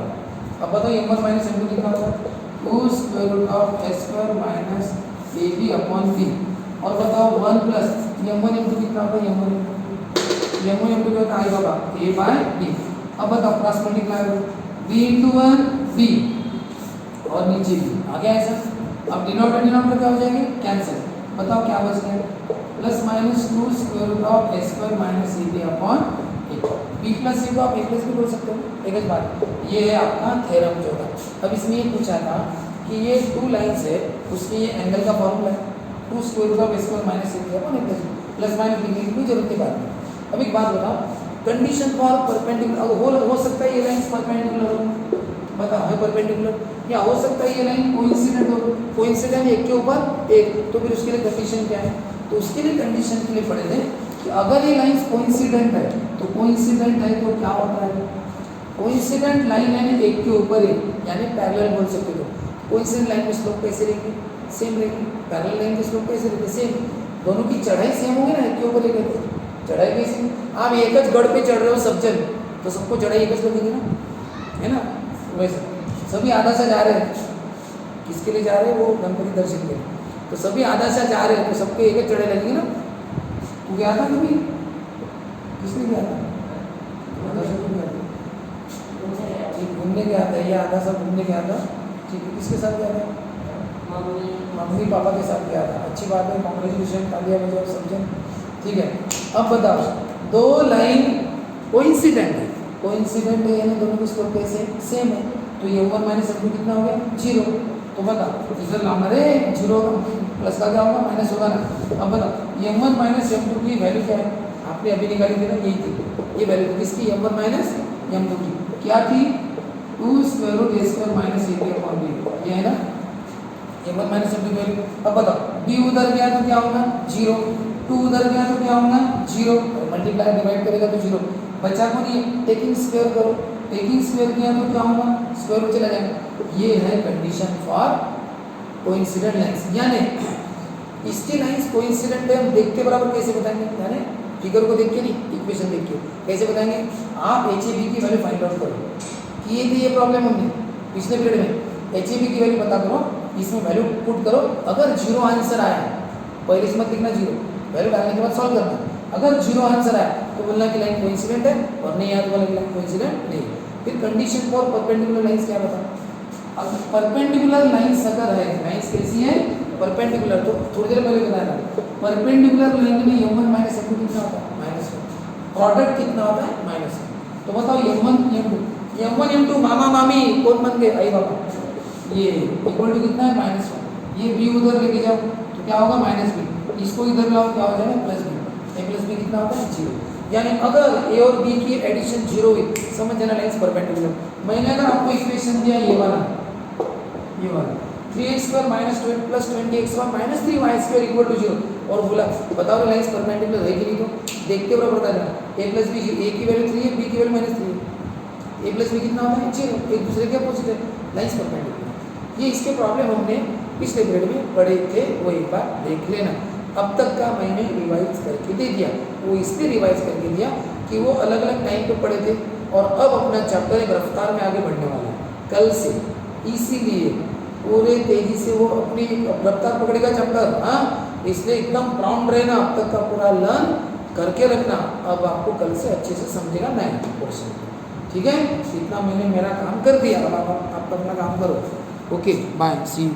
अब बताओ m1 - m2 कितना होगा? 2 square root of h square minus ab upon b। और बताओ 1 प्लस m1 m2 कितना होगा? m1 m2 क्या होता है? आई बाबा a/b। अब बताओ क्रॉस मल्टीप्लाई करो, b × 1 b और नीचे b आ गया ऐसा। अब डिनोमिनेटर क्या हो जाएंगे? कैंसिल। बताओ क्या बच गया? +- 2 square root of h square minus ab upon a। b + c को आप a + b बोल सकते हो। एक ही बात, ये है आपका थ्योरम जो था। अब इसमें ये पूछा था कि ये टू लाइंस है, उसके ये एंगल का फॉर्मूला है 2 square root of h square minus ab upon a + b। Plus minus लिखने की कोई जरूरत नहीं पड़ती। अब एक बात बताओ, कंडीशन फॉर परपेंडिकुलर हो सकता है ये लाइन परपेंडिकुलर हो, बताओ है परपेंडिकुलर, या हो सकता है ये लाइन कोइंसिडेंट हो। कोइंसिडेंट एक के ऊपर एक, तो फिर उसके लिए कंडीशन क्या है? तो उसके लिए कंडीशन के लिए पढ़े थे कि अगर ये लाइन कोइंसिडेंट है तो कोइंसिडेंट है तो क्या होता है? कोइंसिडेंट लाइन है एक के ऊपर एक, यानी पैरेलल बोल सकते हो। कोइंसिडेंट लाइन में स्लोप कैसे रहेगी? सेम रहेगी। पैरेलल लाइन के स्लोप कैसे रहेगी? सेम। दोनों की चढ़ाई सेम होगी ना, एक के ऊपर एक है। चढ़ाई कैसी? आप एक ज गढ़ पे चढ़ रहे हो सब जन, तो सबको चढ़ाई एक ज लगेगी ना, है ना? वैसे सभी आधा सा जा रहे हैं, किसके लिए जा रहे हैं? वो गणपति दर्शन के लिए। तो सभी आधा सा जा रहे हैं तो सबको एक चढ़ाई लगेगी ना। तू गया था कभी? किसने गया था? दर्शन को गया था, ठीक, घूमने गया था, ये आधा सा घूमने गया था, ठीक है। किसके साथ गया था? मम्मी पापा के साथ गया था। अच्छी बात है, कॉन्ग्रेचुलेशन, तालियां बजाओ सब जन, ठीक है। अब बताओ, दो लाइन कोइंसिडेंट है, कोइंसिडेंट है यानी दोनों के स्लोप कैसे? सेम है। तो m1 - m2 कितना हो गया? 0। तो बताओ इधर लाना रे 0 प्लस का क्या होगा? माइनस होगा ना। अब बताओ m1 - m2 की वैल्यू क्या है? आपने अभी निकाली थी ना, यही थी ये वैल्यू किसकी? m1 - m2 की क्या थी? 2 square root a square minus ab upon b, ये है ना m1 - m2 की वैल्यू। अब बताओ b उधर गया तो क्या होगा? 0। 2 उधर गया तो क्या होगा? 0। मल्टीप्लाई डिवाइड करेगा तो 0 बचा को नहीं। टेकिंग स्क्वायर करो, टेकिंग स्क्वायर किया तो क्या होगा? स्क्वायर रूट चला जाएगा। ये है कंडीशन फॉर कोइंसिडेंट लाइंस। यानी इसकी लाइंस कोइंसिडेंट है, हम देख के बराबर कैसे बताएंगे? यानी फिगर को देख के नहीं, इक्वेशन देख के कैसे बताएंगे? आप HAB की वैल्यू फाइंड आउट करो। किए थी ये प्रॉब्लम हमने पिछले पीरियड में। HAB की वैल्यू पता करो, इसमें वैल्यू पुट करो। अगर 0 आंसर आया, पहले से मत लिखना 0, वैल्यू डालने के बाद सॉल्व करना। अगर 0 आंसर आया तो बोलना कि लाइन कोइंसिडेंट है, और नहीं आया तो बोलना कि लाइन कोइंसिडेंट नहीं। फिर कंडीशन फॉर परपेंडिकुलर लाइंस क्या बता? अब परपेंडिकुलर लाइंस अगर है, लाइंस कैसी है? परपेंडिकुलर। तो थोड़ी देर पहले बताया था, परपेंडिकुलर लाइन में m1 - m2 कितना होता है? -1। प्रोडक्ट कितना होता है? -1। तो बताओ m1 m2 मामा मामी कौन बन गए? आई बाबा, ये इक्वल टू कितना है? -1। ये b उधर लेके जाओ तो क्या होगा? -b। इसको इधर लाओ क्या हो जाएगा? +b। a + b कितना होता है? 0। यानी अगर ए और बी की एडिशन 0 हुई, समझ जाना लाइंस परपेंडिकुलर। मैंने अगर आपको इक्वेशन दिया ये वाला 3x² minus 20x1 minus 3y² equal to 0 और बोला बताओ लाइंस परपेंडिकुलर है कि नहीं, तो देखते हुए पता चला a प्लस बी, ए की वैल्यू 3 है, बी की वैल्यू माइनस 3 है, a प्लस बी कितना होता है 0, एक दूसरे के अपोजिट है, लाइंस परपेंडिकुलर। ये इसके प्रॉब्लम हमने पिछले पीरियड में पढ़े थे, वो एक बार देख लेना। अब तक का मैंने रिवाइज करके दे दिया, वो इसलिए रिवाइज करके दिया कि वो अलग अलग टाइम पे पढ़े थे और अब अपना चैप्टर एक रफ्तार में आगे बढ़ने वाला है कल से, इसीलिए पूरे तेजी से वो अपनी रफ्तार पकड़ेगा चैप्टर। हाँ, इसलिए एकदम प्राउंड रहना, अब तक का पूरा लर्न करके रखना, अब आपको कल से अच्छे से समझेगा नया पोर्शन। ठीक है, इतना मैंने मेरा काम कर दिया, अब आप अपना काम करो। Okay bye, see you.